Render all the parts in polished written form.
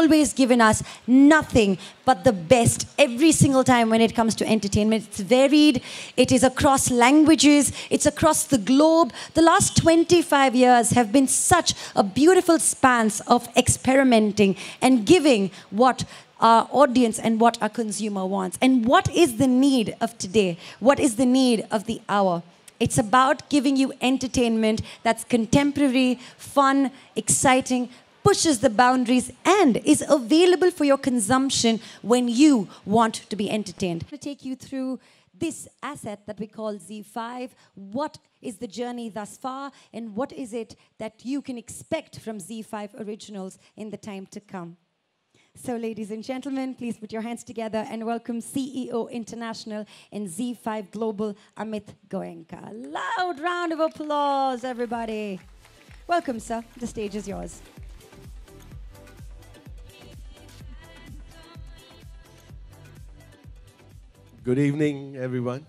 always given us nothing but the best every single time when it comes to entertainment. It's varied, it is across languages, it's across the globe. The last 25 years have been such a beautiful span of experimenting and giving what our audience and what our consumer wants. And what is the need of today? What is the need of the hour? It's about giving you entertainment that's contemporary, fun, exciting, pushes the boundaries, and is available for your consumption when you want to be entertained. I'm going to take you through this asset that we call ZEE5. What is the journey thus far, and what is it that you can expect from ZEE5 Originals in the time to come? So, ladies and gentlemen, please put your hands together and welcome CEO International and ZEE5 Global, Amit Goenka. Loud round of applause, everybody. Welcome, sir. The stage is yours. Good evening, everyone.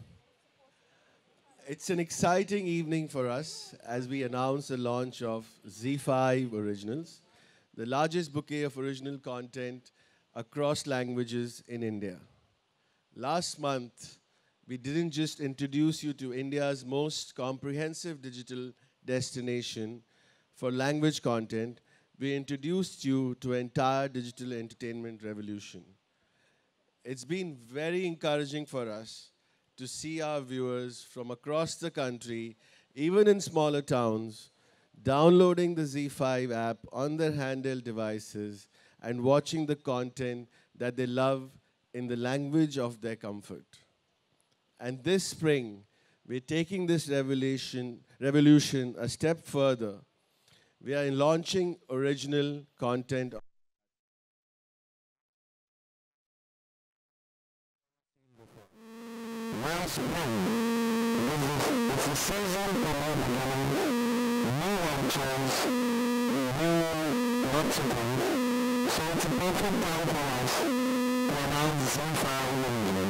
It's an exciting evening for us as we announce the launch of ZEE5 Originals, the largest bouquet of original content across languages in India. Last month, we didn't just introduce you to India's most comprehensive digital destination for language content, we introduced you to an entire digital entertainment revolution. It's been very encouraging for us to see our viewers from across the country, even in smaller towns, downloading the ZEE5 app on their handheld devices and watching the content that they love in the language of their comfort. And this spring, we're taking this revolution a step further. We are launching original content. Once again, it's a season for new beginnings, new launches, new what to do. So it's a perfect time for us to announce ZEE5 Limited,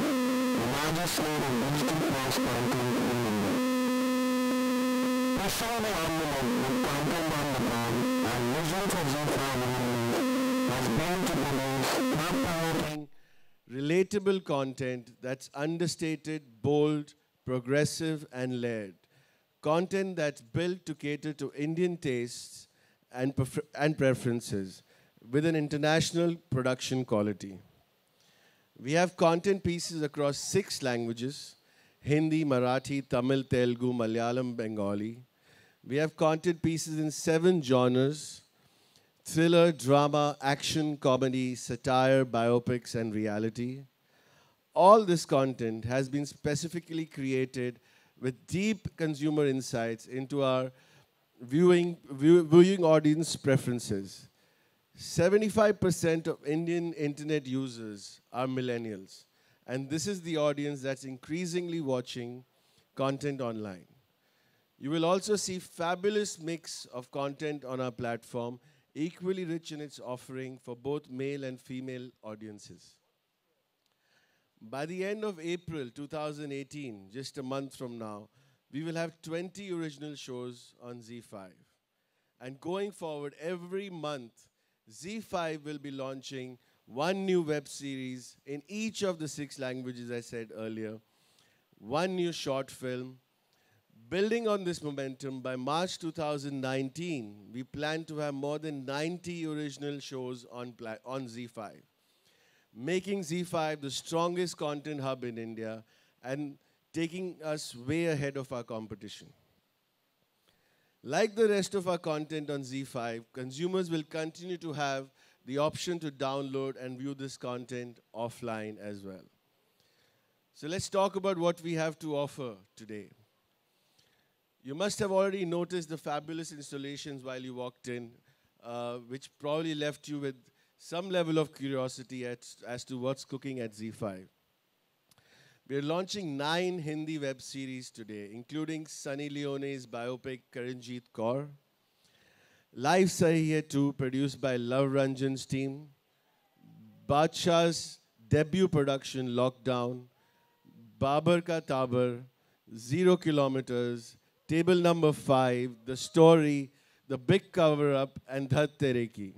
the largest slate of digital-first content in India. We're solely on with content on the ground, and vision for ZEE5 Limited has been to produce thought-provoking, relatable content that's understated, bold, progressive, and layered. Content that's built to cater to Indian tastes and preferences with an international production quality. We have content pieces across 6 languages: Hindi, Marathi, Tamil, Telugu, Malayalam, Bengali. We have content pieces in 7 genres: thriller, drama, action, comedy, satire, biopics, and reality. All this content has been specifically created with deep consumer insights into our viewing audience preferences. 75% of Indian internet users are millennials, and this is the audience that's increasingly watching content online. You will also see fabulous mix of content on our platform, equally rich in its offering for both male and female audiences. By the end of April 2018, just a month from now, we will have 20 original shows on ZEE5. And going forward, every month, ZEE5 will be launching 1 new web series in each of the 6 languages I said earlier, 1 new short film. Building on this momentum, by March 2019, we plan to have more than 90 original shows on ZEE5, making ZEE5 the strongest content hub in India and taking us way ahead of our competition. Like the rest of our content on ZEE5, consumers will continue to have the option to download and view this content offline as well. So let's talk about what we have to offer today. You must have already noticed the fabulous installations while you walked in, which probably left you with some level of curiosity as to what's cooking at ZEE5. We're launching 9 Hindi web series today, including Sunny Leone's biopic Karanjit Kaur, Life Sahi Hai 2, produced by Love Ranjan's team, Badshah's debut production Lockdown, Babar Ka Tabar, 0 Kilometers, Table Number 5, The Story, The Big Cover-Up, and Dhat Tere Ki.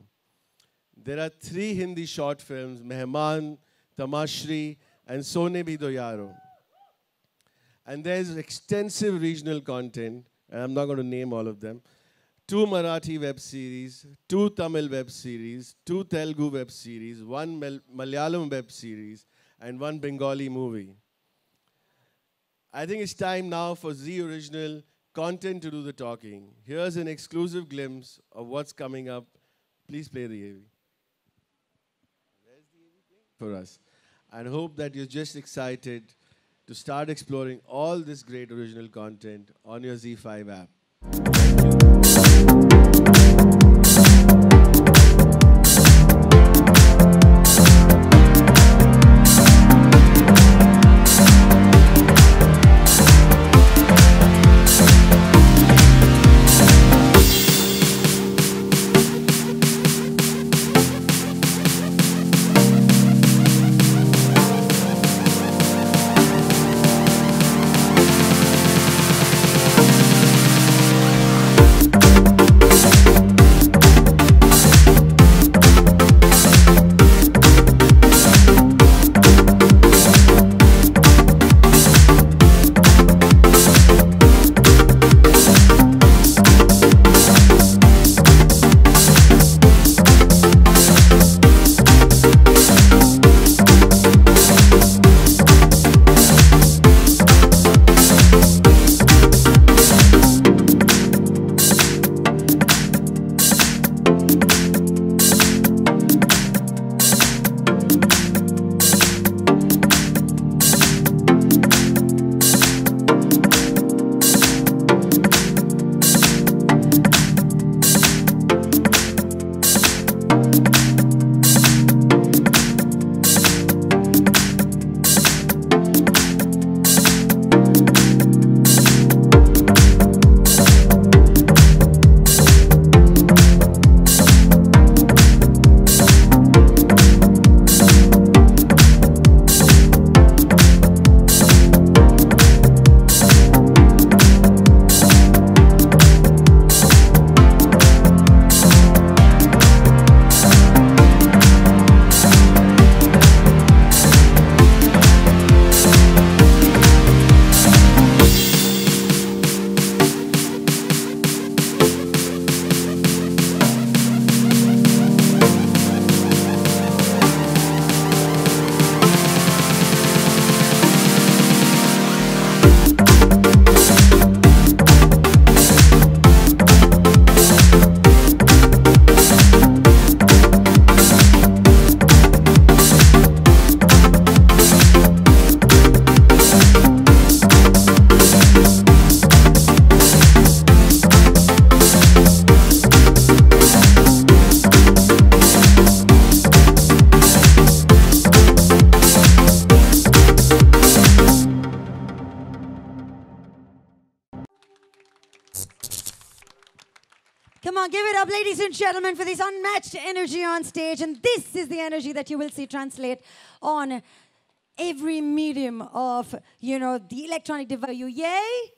There are 3 Hindi short films, Mehman, Tamashri, and Sone Bhi Do Yaro. And there's extensive regional content, and I'm not going to name all of them. 2 Marathi web series, 2 Tamil web series, 2 Telugu web series, 1 Malayalam web series, and 1 Bengali movie. I think it's time now for Zee Original content to do the talking. Here's an exclusive glimpse of what's coming up. Please play the AV. Where's the AV playing? For us. And hope that you're just excited to start exploring all this great original content on your ZEE5 app. Come on, give it up, ladies and gentlemen, for this unmatched energy on stage. And this is the energy that you will see translate on every medium of, the electronic device. You yay?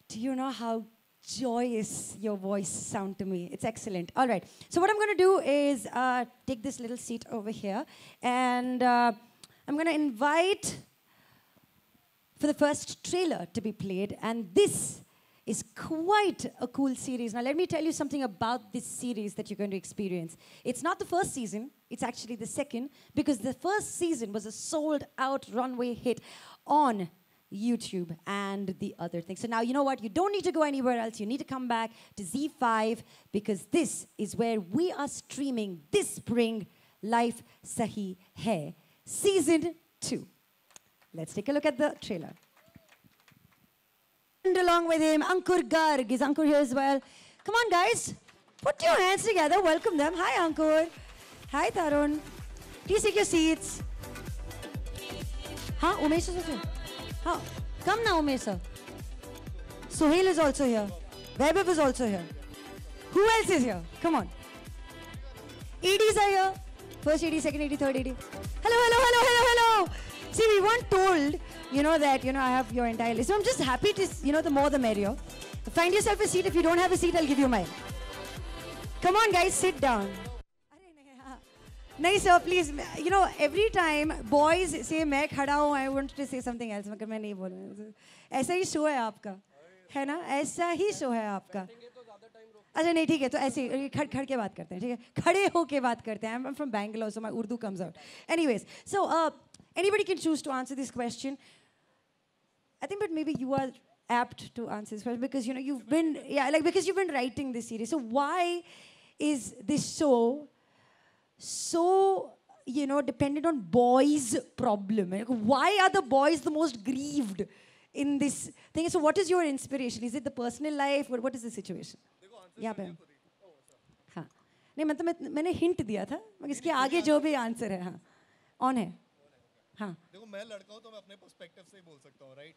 Do you know how joyous your voice sound to me? It's excellent. All right. So what I'm going to do is take this little seat over here. And I'm going to invite for the first trailer to be played. And this is quite a cool series. Now, let me tell you something about this series that you're going to experience. It's not the first season. It's actually the second, because the first season was a sold-out runway hit on YouTube and the other things. So now, you know what? You don't need to go anywhere else. You need to come back to ZEE5, because this is where we are streaming this spring Life Sahi Hai, Season 2. Let's take a look at the trailer. And along with him, Ankur Garg. Is Ankur here as well? Come on, guys. Put your hands together. Welcome them. Hi, Ankur. Hi, Tarun. Please take your seats. Huh? Umesh is also here. Huh? Come now, Umesh sir. Sohail is also here. Vaibhav is also here. Who else is here? Come on. EDs are here. First ED, second ED, third ED. Hello, hello, hello, hello, hello. See, we weren't told, that, I have your entire list. So I'm just happy to, the more the merrier. Find yourself a seat. If you don't have a seat, I'll give you mine. Come on, guys, sit down. नहीं sir, please. You know, every time boys say मैं खड़ा हूँ, I want to say something else, मगर मैं नहीं बोलूँ. ऐसा ही show है आपका, है ना? ऐसा ही शो है आपका. अच्छा नहीं ठीक है, तो ऐसे खड़ के बात करते हैं, ठीक है? खड़े हो के बात करते हैं. I'm from Bangalore, so my Urdu comes out. Anyways, so anybody can choose to answer this question. I think, but maybe you are apt to answer this question because you know you've been, yeah, like because you've been writing this series. So why is this show so, you know, dependent on boys' problem? Like, why are the boys the most grieved in this thing? So what is your inspiration? Is it the personal life? What is the situation? यहाँ पे हाँ नहीं मतलब मैंने hint दिया था मगर इसके आगे जो भी आंसर है हाँ ऑन है हाँ देखो मैं लड़का हूँ तो मैं अपने पर्सपेक्टिव से ही बोल सकता हूँ right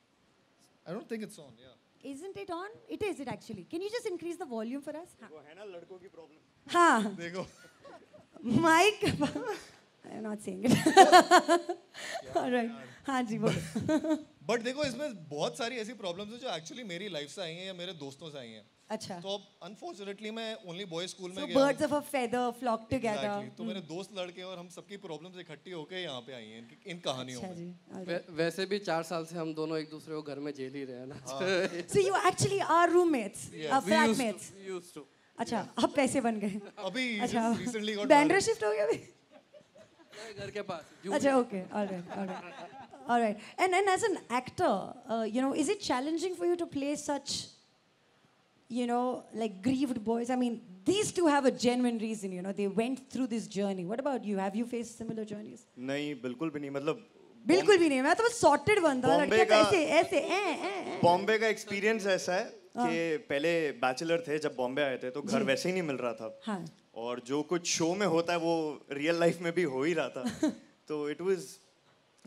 I don't think it's on या Isn't it on? It is it actually. Can you just increase the volume for us? वो है ना लड़कों की प्रॉब्लम हाँ देखो Mike I'm not saying it. All right. हाँ जी बोलो. बट देखो इसमें बहुत सारी ऐसी प्रॉब्लम्स हैं जो एक्चुअली मेरी लाइफ से आई हैं या मेरे दोस्तों से आई हैं. अच्छा. तो अब अनफॉर्चुनेटली मैं ओनली बॉयज स्कूल में So गया. birds of a feather flock together. Exactly. तो मेरे दोस्त लड़के और हम सबकी प्रॉब्लम्स इकट्ठी होकर यहाँ पे आई हैं इन कहानियों अच्छा में. जी. All right. वैसे भी 4 साल से हम दोनों एक दूसरे को घर में झेल ही रहे हैं ना. So you actually are roommates, flatmates. We used to. अच्छा अब पैसे बन गए. अभी अच्छा. रिसेंटली गॉट बैंड्रा शिफ्ट हो गया अभी. घर के पास. अच्छा okay. All right. All right. All right. And as an actor, you know, is it challenging for you to play such, you know, like grieved boys? I mean, these two have a genuine reason, you know. They went through this journey. What about you? Have you faced similar journeys? नहीं बिल्कुल भी नहीं मतलब बिल्कुल भी नहीं. मैं तो बस sorted बंदा हूँ. लड़कियाँ तो ऐसे ऐसे बॉम्बे का एक्सपीरियंस ऐसा है कि पहले बैचलर थे जब बॉम्बे आए थे तो घर वैसे ही नहीं मिल रहा था. हाँ. और जो कुछ शो में होता है वो रियल लाइफ में भी हो ही रहा था. तो इट वाज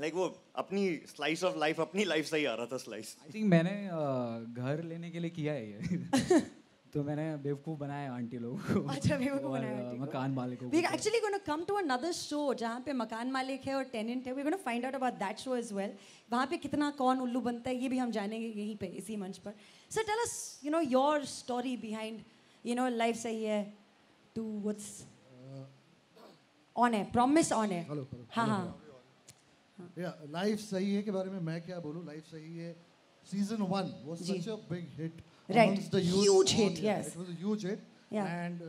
लाइक वो अपनी स्लाइस ऑफ लाइफ अपनी लाइफ से ही आ रहा था स्लाइस. आई थिंक मैंने घर लेने के लिए किया है ये. तो मैंने बेवकूफ़ बनाया आंटी लोगों को. अच्छा बेवकूफ़ बनाया आंटी को. मकान मालिक को. We are actually going to come to another show जहाँ पे मकान मालिक है और टेनेंट है. We're going to find out about that show as well. वहाँ पे कितना कौन उल्लू बनता है ये भी हम जानेंगे यहीं पे इसी मंच पर. So tell us, you know, your story behind, you know, life सही है to what's on है, promise on है. हेलो हाँ हाँ. या लाइफ सही है के बारे में मैं क्या बोलूं. लाइफ सही है सीजन 1 was जी. such a big hit Right. amongst the youth. Huge hit, all year. yes. It was a huge hit. Yeah. And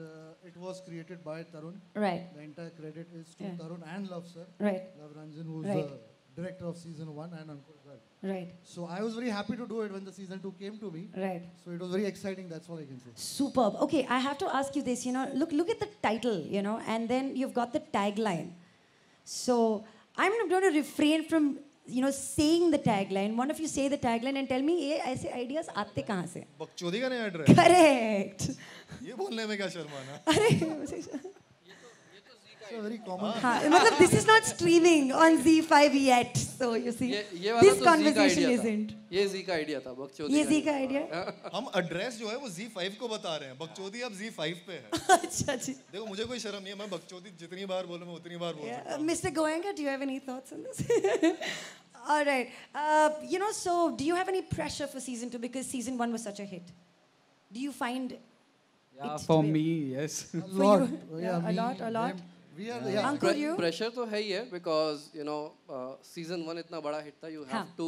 it was created by Tarun. Right. The entire credit is to Yeah. Tarun and Love sir. Right. Love Ranjan, who's Right. the director of season 1 and Ankur Garg. Right. So I was very happy to do it when the season 2 came to me. Right. So it was very exciting. That's all I can say. Superb. Okay, I have to ask you this. You know, look at the title. You know, and then you've got the tagline. So I'm going to refrain from, you know, saying the tagline. One of you say the tagline and tell me ये ऐसे ideas आते कहाँ से? बकचोदी का नया address. Correct. ये बोलने में क्या शर्माना. अरे It's a very common. हाँ मतलब this is not streaming on Z5 yet. So you see, ये वाला this तो Z का conversation idea था. isn't. ये Z का आइडिया था बकचोदी. ये Z का idea? हम एड्रेस जो है वो Z5 को बता रहे हैं. बकचोदी अब Z5 पे है. अच्छा जी. देखो मुझे कोई शर्म नहीं है. मैं बकचोदी जितनी बार बोलूं मैं उतनी बार बोल सकता हूं. Mr. Goenka, do you have any thoughts on this? All right. You know, so do you have any pressure for season 2 because season 1 was such a hit? Do you find Yeah, it for to be- me, yes. A For lot. you? Yeah, Yeah, a me, lot, a lot. them. We are yeah. Ankur, you? Pressure तो है ही है because you know season 1 इतना बड़ा hit था. You have हाँ. to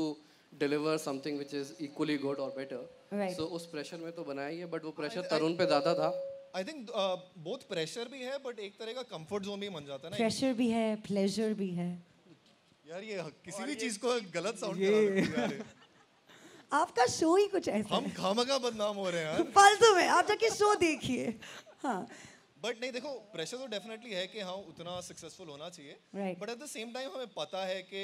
deliver something which is equally good or better. Right. So उस pressure में तो बनाया ही है but वो प्रेशर तरुण पे ज़्यादा था. आई थिंक बहुत प्रेशर भी है बट एक तरह का कंफर्ट जोन भी बन जाता है ना. Pressure भी है, pleasure भी है. यार ये किसी भी चीज को गलत साउंड करा देती है यार. आपका शो ही कुछ ऐसा हम है. खामखा बदनाम हो रहे हैं यार. फालतू में आप जाके शो देखिए. हाँ. बट नहीं देखो प्रेशर तो डेफिनेटली है कि हाँ उतना सक्सेसफुल होना चाहिए. Right. But at the same time हमें पता है कि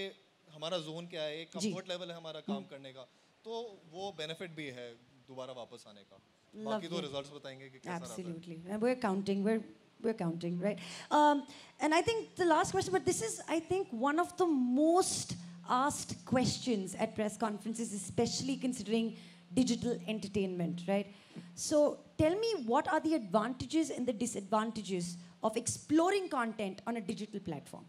हमारा जोन क्या है, एक कंफर्ट लेवल है हमारा काम करने का. तो वो बेनिफिट भी है दोबारा वापस आने का. बाकी तो Lovely. रिजल्ट्स बताएंगे कि कैसा रहा. Absolutely. And we're counting. We're counting, right? And I think the last question, but this is, I think, one of the most asked questions at press conferences, especially considering digital entertainment, right? So tell me, what are the advantages and the disadvantages of exploring content on a digital platform?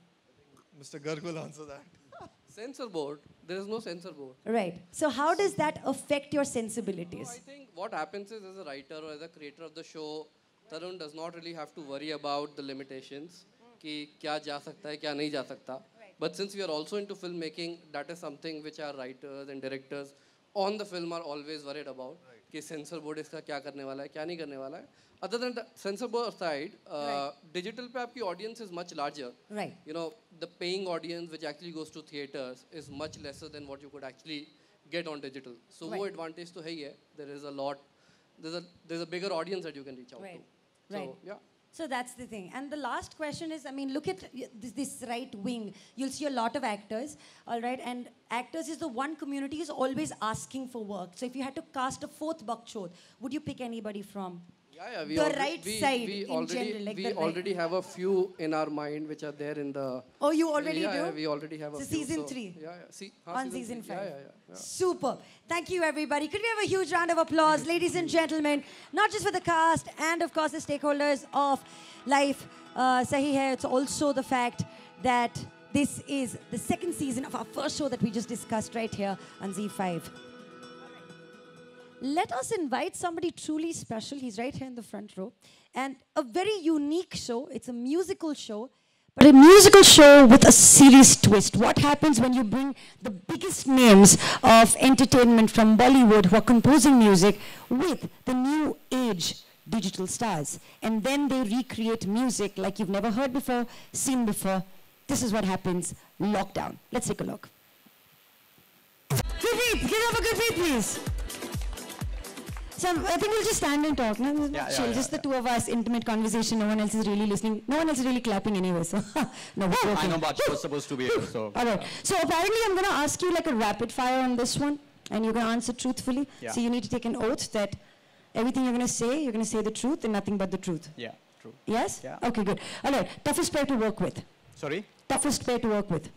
Mr. Garg will answer that. Censor board. There is no censor board. Right. So how does that affect your So sensibilities? I think what happens is, as a writer or as a creator of the show, Tarun does not really have to worry about the limitations. कि क्या जा सकता है क्या नहीं जा सकता. But since we are also into filmmaking, that is something which our writers and directors on the film are always worried about. कि censor board इसका क्या करने वाला है, क्या नहीं करने वाला है. Other than the censor board side, digital पे आपकी audience is much larger. Right. You know, the paying audience which actually goes to theaters is much lesser than what you could actually get on digital. So वो advantage तो है ही है. There is a lot, there's a bigger audience that you can reach out to. Right. So, yeah. So that's the thing. And the last question is, I mean, look at this right wing. You'll see a lot of actors, all right? And actors is the one community is always asking for work. So if you had to cast a fourth Bakchod, would you pick anybody from Yeah, the right side in general? Like we already have a few in our mind which are there in the... Oh, you already do? Yeah, we already have a so few. season 3? Yeah, See, on season 5. Yeah. Super. Thank you, everybody. Could we have a huge round of applause, ladies and gentlemen, not just for the cast and, of course, the stakeholders of Life Sahi Hai. It's also the fact that this is the second season of our first show that we just discussed right here on Z5. Let us invite somebody truly special. He's right here in the front row. And a very unique show. It's a musical show. But a musical show with a serious twist. What happens when you bring the biggest names of entertainment from Bollywood who are composing music with the new age digital stars? And then they recreate music like you've never heard before, seen before. This is what happens. Lockdown. Let's take a look. Good beat. Give up a good beat, please. So I think we'll just stand and talk. No? Just the two of us, intimate conversation. No one else is really listening. No one else is really clapping anyway. So no, okay. I know Baksh was supposed to be here. So. All right. So apparently I'm going to ask you like a rapid fire on this one. And you're going to answer truthfully. Yeah. So you need to take an oath that everything you're going to say the truth and nothing but the truth. Yeah, true. Yes? Yeah. Okay, good. All right. Toughest pair to work with? Sorry? Toughest pair to work with?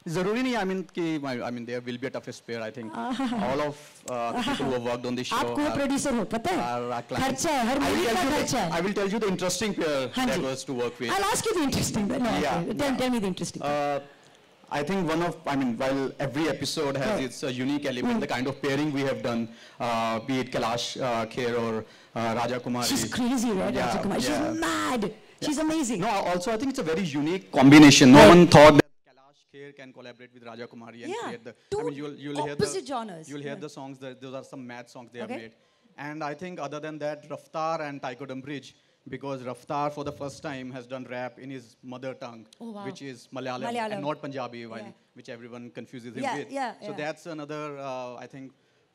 ज़रूरी नहीं, I mean there will be a toughest pair. I think all of the people who have worked on this show. आप co-producer हो, पता है? खर्चा है, हर movie का खर्चा है. I will tell you the interesting pair that was to work with. I'll ask you the interesting. No, tell me the interesting. I think while every episode has its unique element, the kind of pairing we have done, be it Kailash Kher or Raja Kumari. She's crazy, right? Yeah, Raja Kumari. She's mad. She's amazing. No, also I think it's a very unique combination. No one thought that Kailash Kher can collaborate with Raja Kumari and create the... Two opposite genres. You'll hear the songs, those are some mad songs they have made. And I think other than that, Raftaar and Tychodon Bridge, because Raftaar for the first time has done rap in his mother tongue, which is Malayalam and not Punjabi, which everyone confuses him with. So that's another, I think,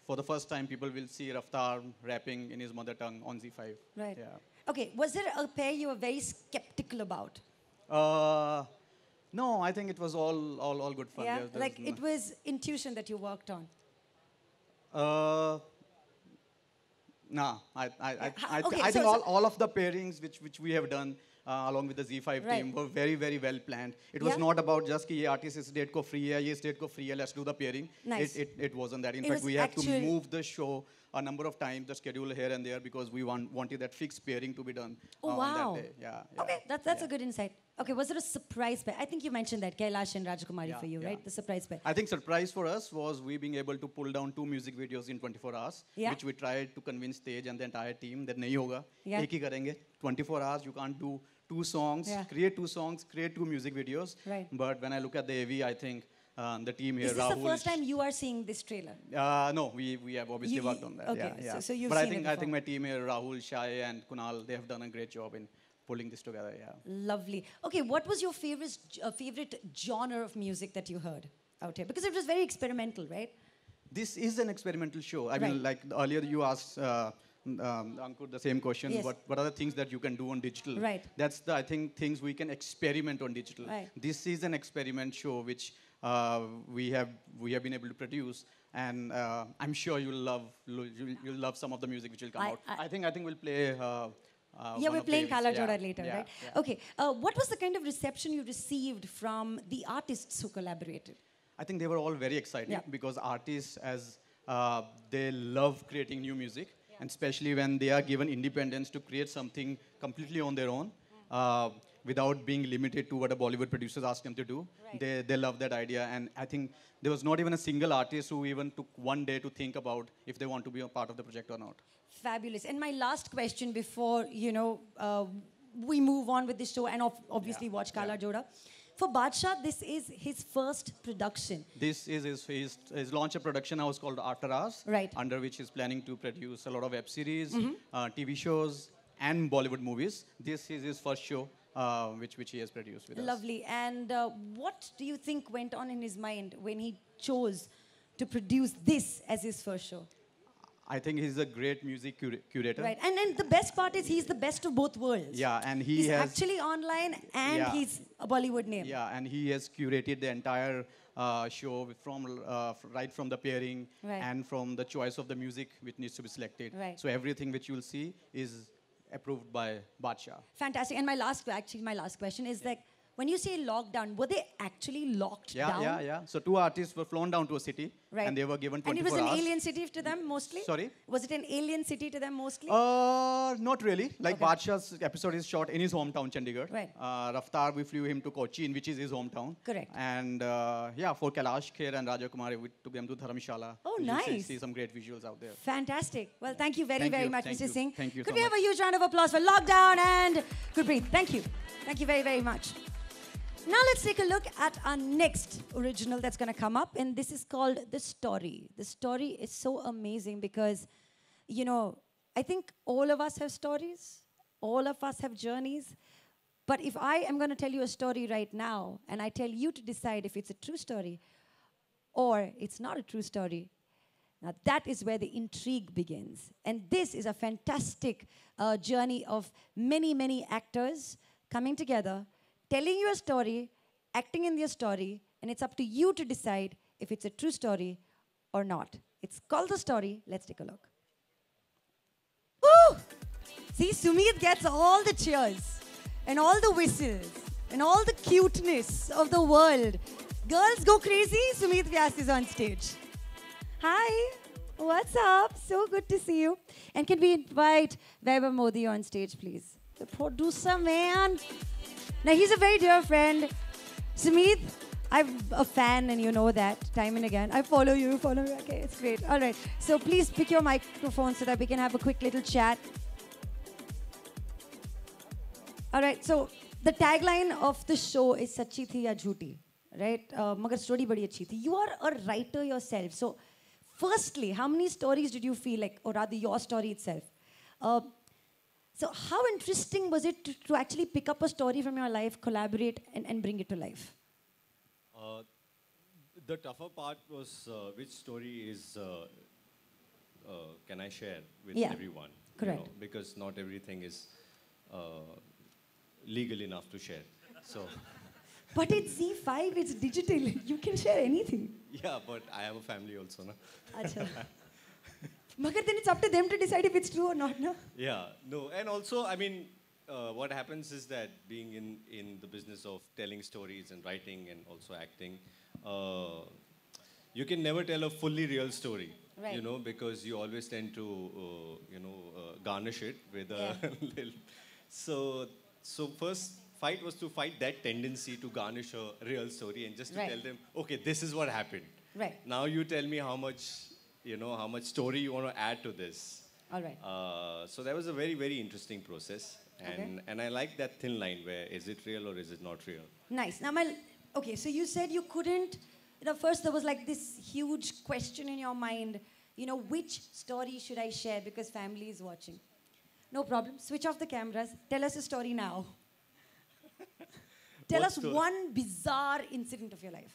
for the first time people will see Raftaar rapping in his mother tongue on Z5. Right. Yeah. Okay, was there a pair you were very skeptical about? No, I think it was all good fun. Yeah, like it was intuition that you worked on. Nah, I think all of the pairings which we have done along with the Z5 team were very, very well planned. It was not about just कि ये artist इस date को free है, ये इस date को free है, let's do the pairing. Nice. It wasn't that. In fact, we had to move the show a number of times, the schedule here and there, because we wanted that fixed pairing to be done on that day. Yeah. Okay, that's a good insight. Okay, was there a surprise pair? I think you mentioned that, Kailash and Rajakumari for you, right? The surprise pair. I think surprise for us was we being able to pull down 2 music videos in 24 hours, which we tried to convince stage and the entire team that nahi hoga, ek hi karenge. 24 hours, you can't do 2 songs, create 2 songs, create 2 music videos. Right. But when I look at the AV, I think the team here, Is this Rahul, the first time you are seeing this trailer? No, we have obviously worked on that. Okay, yeah. So you've but seen I think my team here, Rahul, Shai, and Kunal, they have done a great job in pulling this together. Yeah. Lovely. Okay, what was your favorite genre of music that you heard out here? Because it was very experimental, right? This is an experimental show. I mean, like earlier you asked Ankur the same question. Yes. What are the things that you can do on digital? Right. That's I think things we can experiment on digital. Right. This is an experiment show which we have been able to produce, and I'm sure you'll love some of the music which will come out. I think we'll play. We're playing Kala Joda later, right? Yeah. Okay. What was the kind of reception you received from the artists who collaborated? I think they were all very excited because artists, as they love creating new music, and especially when they are given independence to create something completely on their own, without being limited to what a Bollywood producers ask them to do. Right. They love that idea, and I think there was not even a single artist who even took one day to think about if they want to be a part of the project or not. Fabulous. And my last question before, we move on with the show and obviously watch Kala Joda. For Badshah, this is his first production. This is his launched a production house called After Hours, right, under which he's planning to produce a lot of web series, TV shows, and Bollywood movies. This is his first show, which he has produced with us. Lovely. And what do you think went on in his mind when he chose to produce this as his first show? I think he's a great music curator. Right, and the best part is he's the best of both worlds. Yeah, and he's actually online and he's a Bollywood name. Yeah, and he has curated the entire show from right from the pairing and from the choice of the music which needs to be selected. Right. So everything which you'll see is approved by Badshah. Fantastic. And my last question is like, when you say lockdown, were they actually locked down? Yeah. So 2 artists were flown down to a city, and they were given 24 hours. And it was an alien city to them mostly? Sorry? Was it an alien city to them mostly? Not really. Like Badshah's episode is shot in his hometown, Chandigarh. Right. Raftar, we flew him to Cochin, which is his hometown. Correct. And for Kailash Kher and Raja Kumar, we took them to Dharamshala. Oh, you nice. See some great visuals out there. Fantastic. Well, thank you very much, Mr. Singh. Thank you Could so we much. have a huge round of applause for Lockdown and Gurpreet? Thank you. Thank you very much. Now let's take a look at our next original that's going to come up, and this is called The Story. The story is so amazing because, you know, I think all of us have stories, all of us have journeys, but if I am going to tell you a story right now, and I tell you to decide if it's a true story or it's not a true story, now that is where the intrigue begins. And this is a fantastic journey of many actors coming together, telling you a story, acting in your story, and it's up to you to decide if it's a true story or not. It's called The Story. Let's take a look. Woo! See, Sumit gets all the cheers and all the whistles and all the cuteness of the world. Girls go crazy. Sumit Vyas is on stage. Hi. What's up? So good to see you. And can we invite Vaibhav Modi on stage, please? The producer, man. Now, he's a very dear friend. Sumit, I'm a fan, and you know that, time and again. I follow you. Okay, it's great. All right. So please pick your microphone so that we can have a quick little chat. All right. So the tagline of the show is Sachi Thi Ya Jhooti, right? Magar story badi achhi thi. You are a writer yourself. So firstly, how many stories did you feel like, or rather your story itself? So how interesting was it to actually pick up a story from your life, collaborate, and bring it to life? The tougher part was which story is can I share with everyone? Correct. You know, because not everything is legal enough to share. So. But it's Z5, it's digital. You can share anything. Yeah, but I have a family also, no? Acha. Magar, then it's up to them to decide if it's true or not, no? Yeah, no. And also, I mean, what happens is that being in the business of telling stories and writing and also acting, you can never tell a fully real story, you know, because you always tend to, garnish it with a little. So first fight was to fight that tendency to garnish a real story and just to tell them, okay, this is what happened. Right. Now you tell me how much story you want to add to this. All right. So that was a very, very interesting process. And I like that thin line where is it real or is it not real? Nice. Now, okay, so you said you couldn't, first there was like this huge question in your mind, which story should I share because family is watching? No problem. Switch off the cameras. Tell us a story now. Tell us one bizarre incident of your life.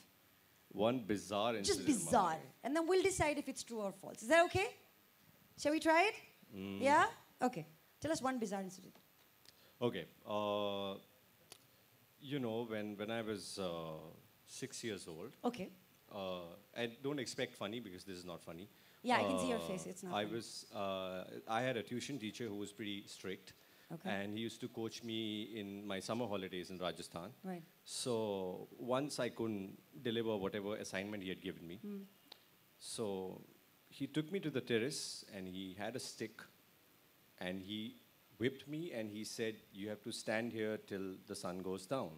One bizarre incident. Just bizarre. And then we'll decide if it's true or false. Is that okay? Shall we try it? Yeah? Okay. Tell us one bizarre incident. Okay. When I was 6 years old. Okay. I don't expect funny because this is not funny. Yeah, I can see your face. It's not funny. I had a tuition teacher who was pretty strict. Okay. And he used to coach me in my summer holidays in Rajasthan. Right. So once I couldn't deliver whatever assignment he had given me. So he took me to the terrace and he had a stick and he whipped me and he said, you have to stand here till the sun goes down.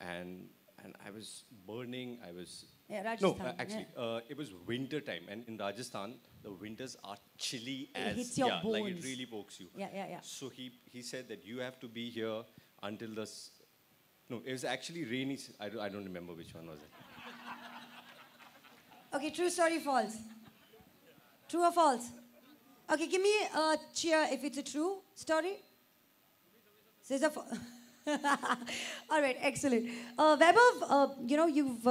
And I was burning, I was Yeah, No, Rajasthan. actually, it was winter time, and in Rajasthan, the winters are chilly It as hits your like it bones. really pokes you. Yeah. So he said that you have to be here until no, it was actually rainy. I don't remember which one was it. Okay, true story, false. True or false? Okay, give me a cheer if it's a true story. Says a All right, excellent. Vaibhav, you've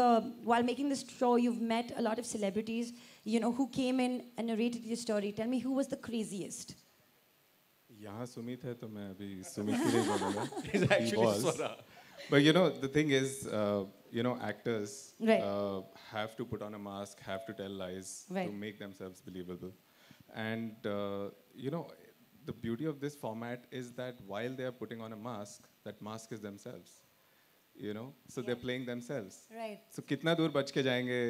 while making this show, you've met a lot of celebrities, who came in and narrated your story. Tell me, who was the craziest? यहाँ सुमित है तो मैं अभी सुमित के लिए बोलूँगा. He's actually Swara. But the thing is, actors Right. have to put on a mask, have to tell lies Right. to make themselves believable. And, the beauty of this format is that while they are putting on a mask, that mask is themselves. So they're playing themselves. Right. So कितना दूर बच के जाएंगे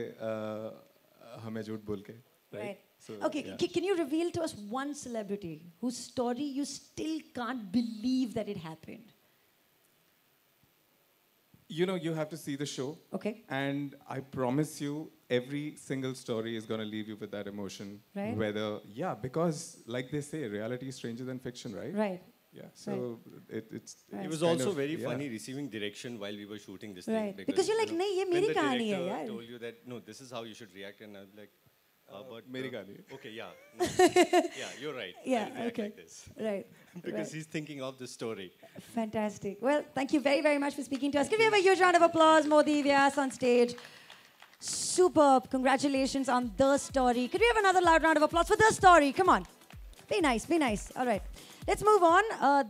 हमें झूठ बोल के, Right. So, Okay, yeah. can you reveal to us one celebrity whose story you still can't believe that it happened? You have to see the show. Okay. And I promise you, every single story is going to leave you with that emotion. Right. Because like they say, reality is stranger than fiction, right? Right. Yeah, so it's It was kind also of- very yeah. funny receiving direction while we were shooting this Right. thing. Because you're like, "Nahi, ye when meri the kahani hai, director yaar." told you that, no, this is how you should react, and I was like, but... Meri kahani hai. Okay, yeah. No. Yeah, you're right. Yeah, I'll react okay. like this. Right. Because right. he's thinking of the story. Fantastic. Well, thank you very, very much for speaking to us. Can we have a huge round of applause, Modi Vyas on stage? Superb. Congratulations on The Story. Could we have another loud round of applause for The Story? Come on. Be nice, be nice. All right. Let's move on.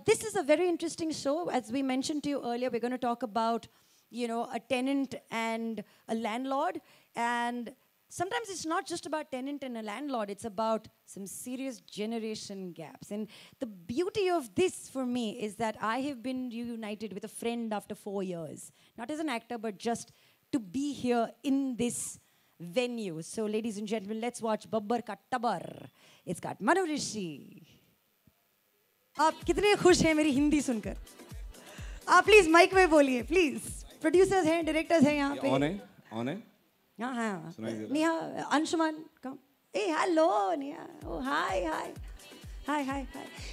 This is a very interesting show. As we mentioned to you earlier, we're going to talk about, a tenant and a landlord. And sometimes it's not just about tenant and a landlord. It's about some serious generation gaps. And the beauty of this for me is that I have been reunited with a friend after 4 years. Not as an actor, but just to be here in this venue. So, ladies and gentlemen, let's watch Babbar Ka Tabar. It's got Manu Rishi. आप कितने खुश हैं मेरी हिंदी सुनकर? आप please mic में बोलिए, please. Producers हैं, डायरेक्टर्स हैं यहाँ पे. ऑन है. हाँ. सुनाई दे रहा है? Neha, Anshuman, come. Hey, hello, Neha. Oh, hi.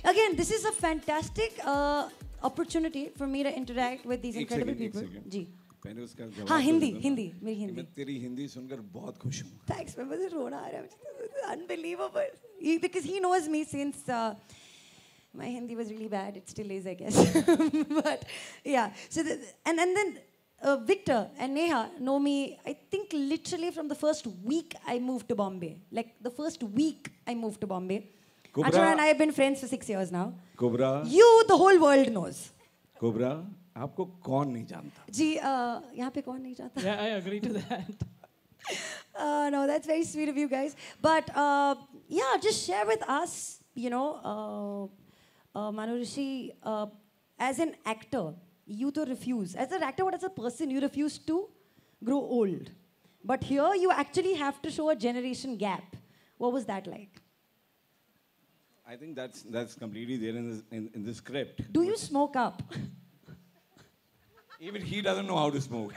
Again, this is a fantastic opportunity for me to interact with these incredible people. जी. मैंने उसका जवाब हाँ, तो हिंदी, दे हिंदी, दूँ। मेरी कि हिंदी. मैं तेरी हिंदी सुनकर बहुत खुश हूँ. Thanks, मैं मुझे रोना आ रहा है. Unbelievable. Because he knows me since my Hindi was really bad. It still is, I guess. But yeah. So and then Victor and Neha know me. I think literally from the first week I moved to Bombay. Like the first week I moved to Bombay. Anshul and I have been friends for 6 years now. Cobra. You, the whole world knows. Cobra, आपको कौन नहीं जानता? जी, यहाँ पे कौन नहीं जानता? Yeah, I agree to that. No, that's very sweet of you guys. But yeah, just share with us, Manu Rishi, as an actor, you to refuse. As an actor, what as a person, you refuse to grow old. But here, you actually have to show a generation gap. What was that like? I think that's completely there in the script. Do you smoke up? Even he doesn't know how to smoke.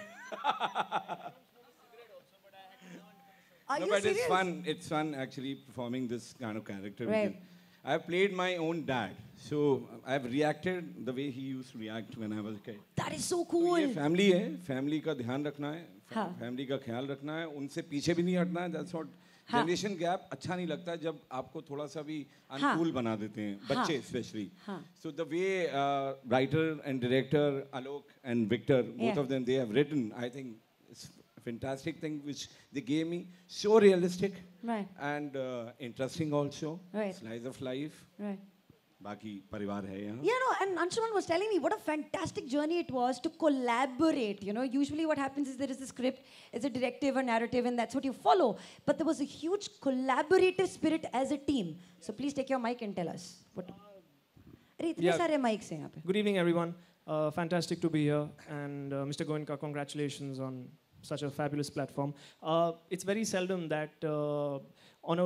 Are No, you but serious? it's fun. It's fun actually performing this kind of character. Right. because I've played my own dad, so I've reacted the way he used to react when I was a kid. That is so तो cool. ये family है, family का ध्यान रखना है, हाँ. Family का ख्याल रखना है, उनसे पीछे भी नहीं हटना है. That's what जनरेशन गैप अच्छा नहीं लगता जब आपको थोड़ा सा भी अनकूल बना देते हैं, बच्चे specially. So the way writer and director Alok and Victor, both of them, they have written, I think it's a fantastic thing which they gave me, so realistic and interesting also. Slice of life. बाकी परिवार है यहाँ. Yeah, no, and Anshuman was telling me what a fantastic journey it was to collaborate. Usually what happens is there is a script, it's a directive, a narrative, and that's what you follow. But there was a huge collaborative spirit as a team. So please take your mic and tell us. अरे इतने सारे mics हैं यहाँ पे. Good evening, everyone. Fantastic to be here. And Mr. Goenka, congratulations on such a fabulous platform. It's very seldom that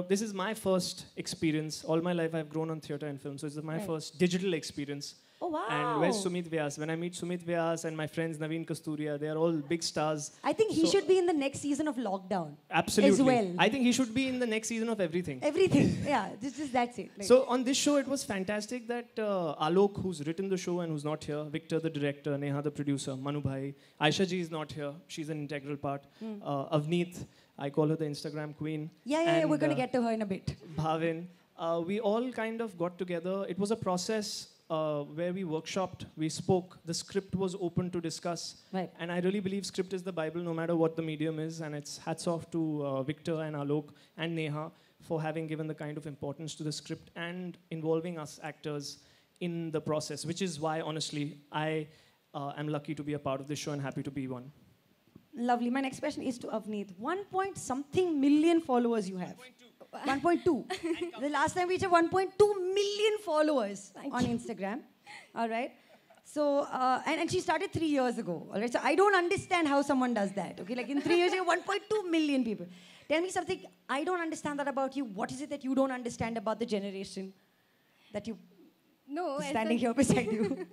this is my first experience. All my life I've grown on theatre and film, so this is my first digital experience. Oh, wow. And where's Sumit Vyas? When I meet Sumit Vyas and my friends Naveen Kasturia, they are all big stars. I think he should be in the next season of Lockdown. Absolutely. As well. I think he should be in the next season of everything. Everything. Yeah, that's it. Like, so on this show, it was fantastic that Alok, who's written the show and who's not here, Victor, the director, Neha, the producer, Manu Bhai, Aisha ji is not here. She's an integral part. Avneet, I call her the Instagram queen. Yeah, we're going to get to her in a bit. Bhavin. We all kind of got together. It was a process where we workshopped, we spoke, the script was open to discuss. Right. And I really believe script is the Bible no matter what the medium is, and it's hats off to Victor and Alok and Neha for having given the kind of importance to the script and involving us actors in the process, which is why, honestly, I am lucky to be a part of this show and happy to be one. Lovely. My next question is to Avneet. 1-point-something million followers you have. 1.2. The last time we had 1.2 million followers on Instagram. All right. So, and she started 3 years ago. All right. So I don't understand how someone does that. Okay. Like in 3 years, you have 1.2 million people. Tell me something. I don't understand that about you. What is it that you don't understand about the generation that you standing here beside you?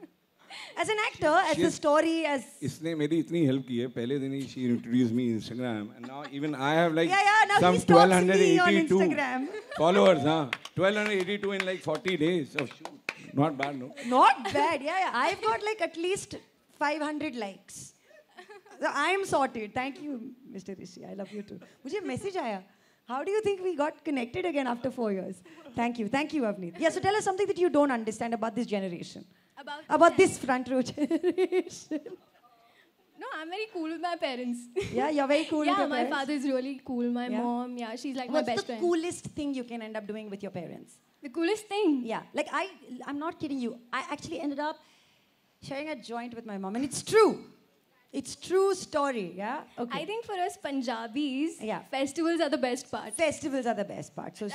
As an actor, as a story, as... इसने मेरी इतनी help की है. पहले दिन ही she introduced me on Instagram, and now even I have like now some he stalks me on 1282 Instagram. followers. 1282 in like 40 days of shoot. Not bad, no? Not bad. Yeah. I've got like at least 500 likes. So I'm sorted. Thank you, Mr. Rishi. I love you too. मुझे message आया. How do you think we got connected again after 4 years? Thank you, Avneet. Yeah. So tell us something that you don't understand about this generation. About this front row generation. No, I'm very cool with my parents. Yeah, you're very cool with your parents? Yeah, my father is really cool. My mom, she's like my best friend. What's the coolest thing you can end up doing with your parents? The coolest thing? Yeah, like I'm not kidding you. I actually ended up sharing a joint with my mom, and it's true. It's true story, yeah? Okay. I think for us Punjabis, festivals are the best part. Festivals are the best part. So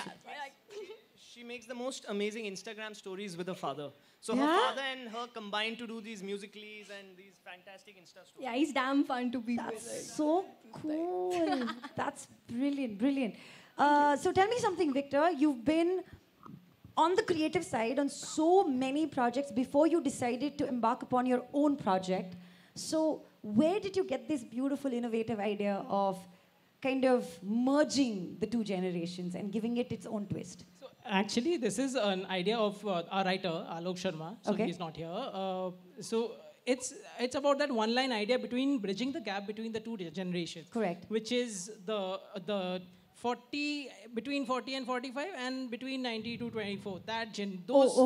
she makes the most amazing Instagram stories with her father. So her father and her combined to do these musicals and these fantastic Insta stories. Yeah, he's damn fun to be with. That's so cool. That's brilliant. So tell me something, Victor. You've been on the creative side on so many projects before you decided to embark upon your own project. So where did you get this beautiful, innovative idea of kind of merging the two generations and giving it its own twist? Actually, this is an idea of our writer, Alok Sharma. So he's not here. So it's about that one-line idea between bridging the gap between the two generations. Correct. Which is the 40 between 40 and 45 and between 90 to 24.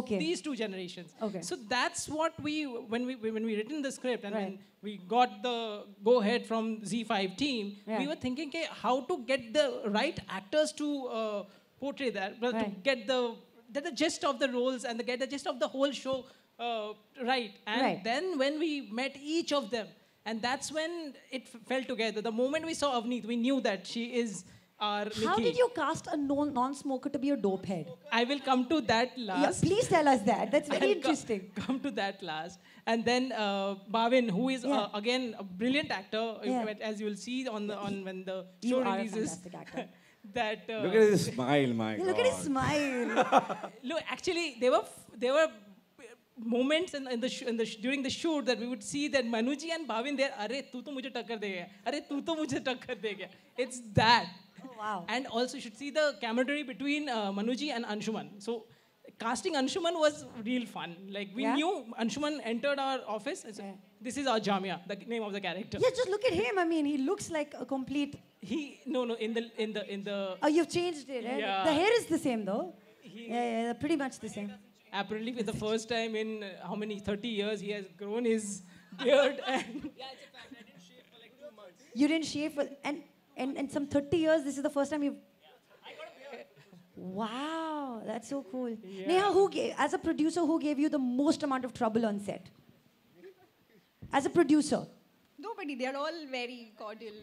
These two generations. Okay. So that's what when we written the script and when we got the go-ahead from Z5 team, we were thinking, okay, how to get the right actors to portray that, but to get the gist of the roles and get the gist of the whole show right. And then when we met each of them, and that's when it fell together. The moment we saw Avneet, we knew that she is our Nikki. How did you cast a non-smoker to be a dope head? I will come to that last. Yeah, please tell us that. That's very interesting. Come to that last. And then Bhavin, who is again a brilliant actor, as you will see when the show releases. You are a fantastic actor. Look at his smile, my God. Look at his smile. Look, actually, there were moments during the shoot that we would see that Manuji and Bhavin there, "Arey, tu to mujhe takkar de gaya. Arey, tu to mujhe takkar de gaya." It's that. Oh, wow. And also, you should see the camaraderie between Manuji and Anshuman. So, casting Anshuman was real fun. Like we knew Anshuman entered our office. This is our Jamia, the name of the character. Yeah, just look at him. I mean, he looks like a complete. In the. Oh, you've changed it, right? Yeah. The hair is the same though. Yeah, pretty much the same. Apparently, for the first time in 30 years, he has grown his beard and. Yeah, it's a fact. I didn't shave for like 2 months. You didn't shave for and some 30 years. This is the first time you've. Wow, that's so cool. Yeah. Neha, as a producer, who gave you the most amount of trouble on set? As a producer? Nobody. They're all very cordial.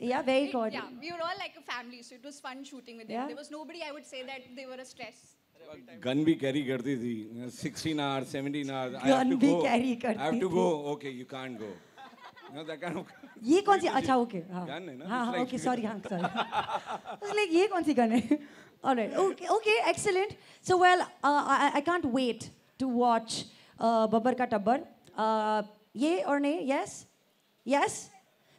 Yeah, very cordial. Yeah, we were all like a family, so it was fun shooting with them. There was nobody, I would say, that they were a stress. Gun bhi carry karti thi. 16 hours, 17 hours. Gun bhi carry karti I have to go. Okay, you can't go. No, that kind of. ये कौन सी? अच्छा, okay. Gun है ना? हाँ, okay, sorry. I was like, ये कौन सी gun है? All right. Okay, excellent. So, well, I can't wait to watch Babbar Ka Tabbar. Yay or nay? Yes? Yes?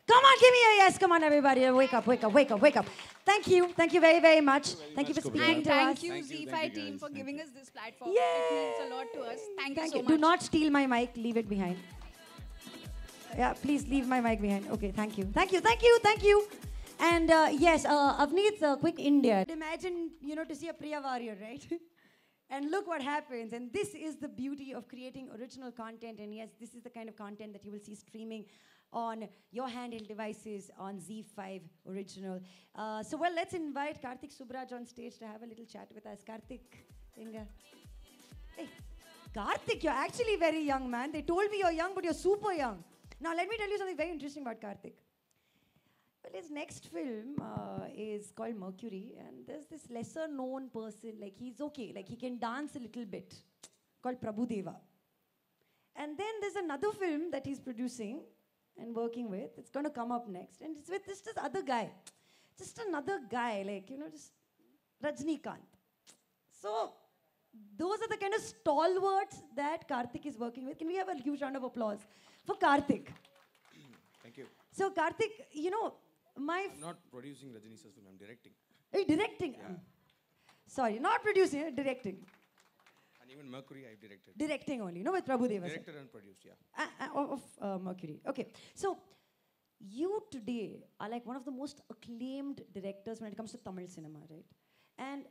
Come on, give me a yes. Come on, everybody. Wake up, wake up, wake up, wake up. Thank you. Thank you very, very much. Thank you for speaking to us. Thank you, Z5 team, for giving us this platform. It means a lot to us. Thank you so much. Do not steal my mic. Leave it behind. Yeah, please leave my mic behind. Okay, thank you. Thank you, thank you, thank you. And yes, Avneet, quick India. Imagine, to see a Priya warrior, right? And look what happens. And this is the beauty of creating original content. And yes, this is the kind of content that you will see streaming on your handheld devices on Z5 Original. So, well, let's invite Karthik Subraj on stage to have a little chat with us. Karthik, Inga. Hey, Karthik, you're actually very young, man. They told me you're young, but you're super young. Now, let me tell you something very interesting about Karthik. Well, his next film is called Mercury, and there's this lesser-known person, like he's okay, like he can dance a little bit, called Prabhu Deva. And then there's another film that he's producing and working with. It's going to come up next, and it's with this other guy. Just another guy, like, just Rajnikant. So, those are the kind of stalwarts that Karthik is working with. Can we have a huge round of applause for Karthik? Thank you. So, Karthik, I'm not producing Rajini's film, I'm directing. Hey, directing? Yeah. Sorry, not producing, directing. And even Mercury, I've directed. Directing only, with Prabhu Deva. Directed and produced, yeah. Of Mercury. Okay. So, you today are like one of the most acclaimed directors when it comes to Tamil cinema, right? And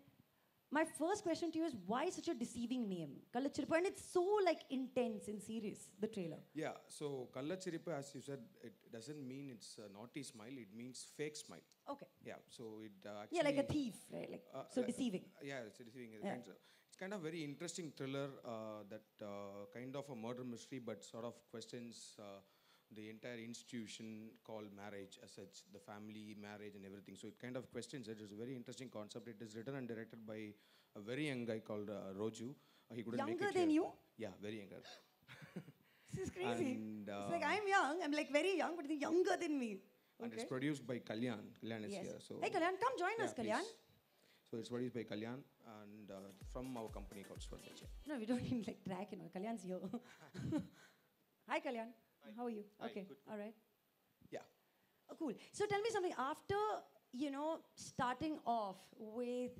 my first question to you is, why such a deceiving name? Kallachirippu, and it's so intense and serious, the trailer. Yeah, so Kallachirippu, as you said, it doesn't mean it's a naughty smile, it means fake smile. Okay. Yeah, so it actually... Yeah, like a thief, right? So deceiving. Yeah, it's deceiving. Yeah. It's kind of very interesting thriller that kind of a murder mystery, but sort of questions the entire institution called marriage as such, the family, marriage and everything. So it kind of questions it. It's a very interesting concept. It is written and directed by a very young guy called Roju. He couldn't Younger make it than here. you? Yeah, very younger. This is crazy. And, it's like I'm young, I'm like very young, but he's younger than me. And it's produced by Kalyan. Kalyan is Yes. here. So Hey Kalyan, come join us, Kalyan. please. So it's produced by Kalyan and from our company called Swargacha. No, we don't need track, Kalyan's here. Hi Kalyan. Hi. How are you? Hi, okay. good. All right. Yeah. Oh, cool. So tell me something. After, starting off with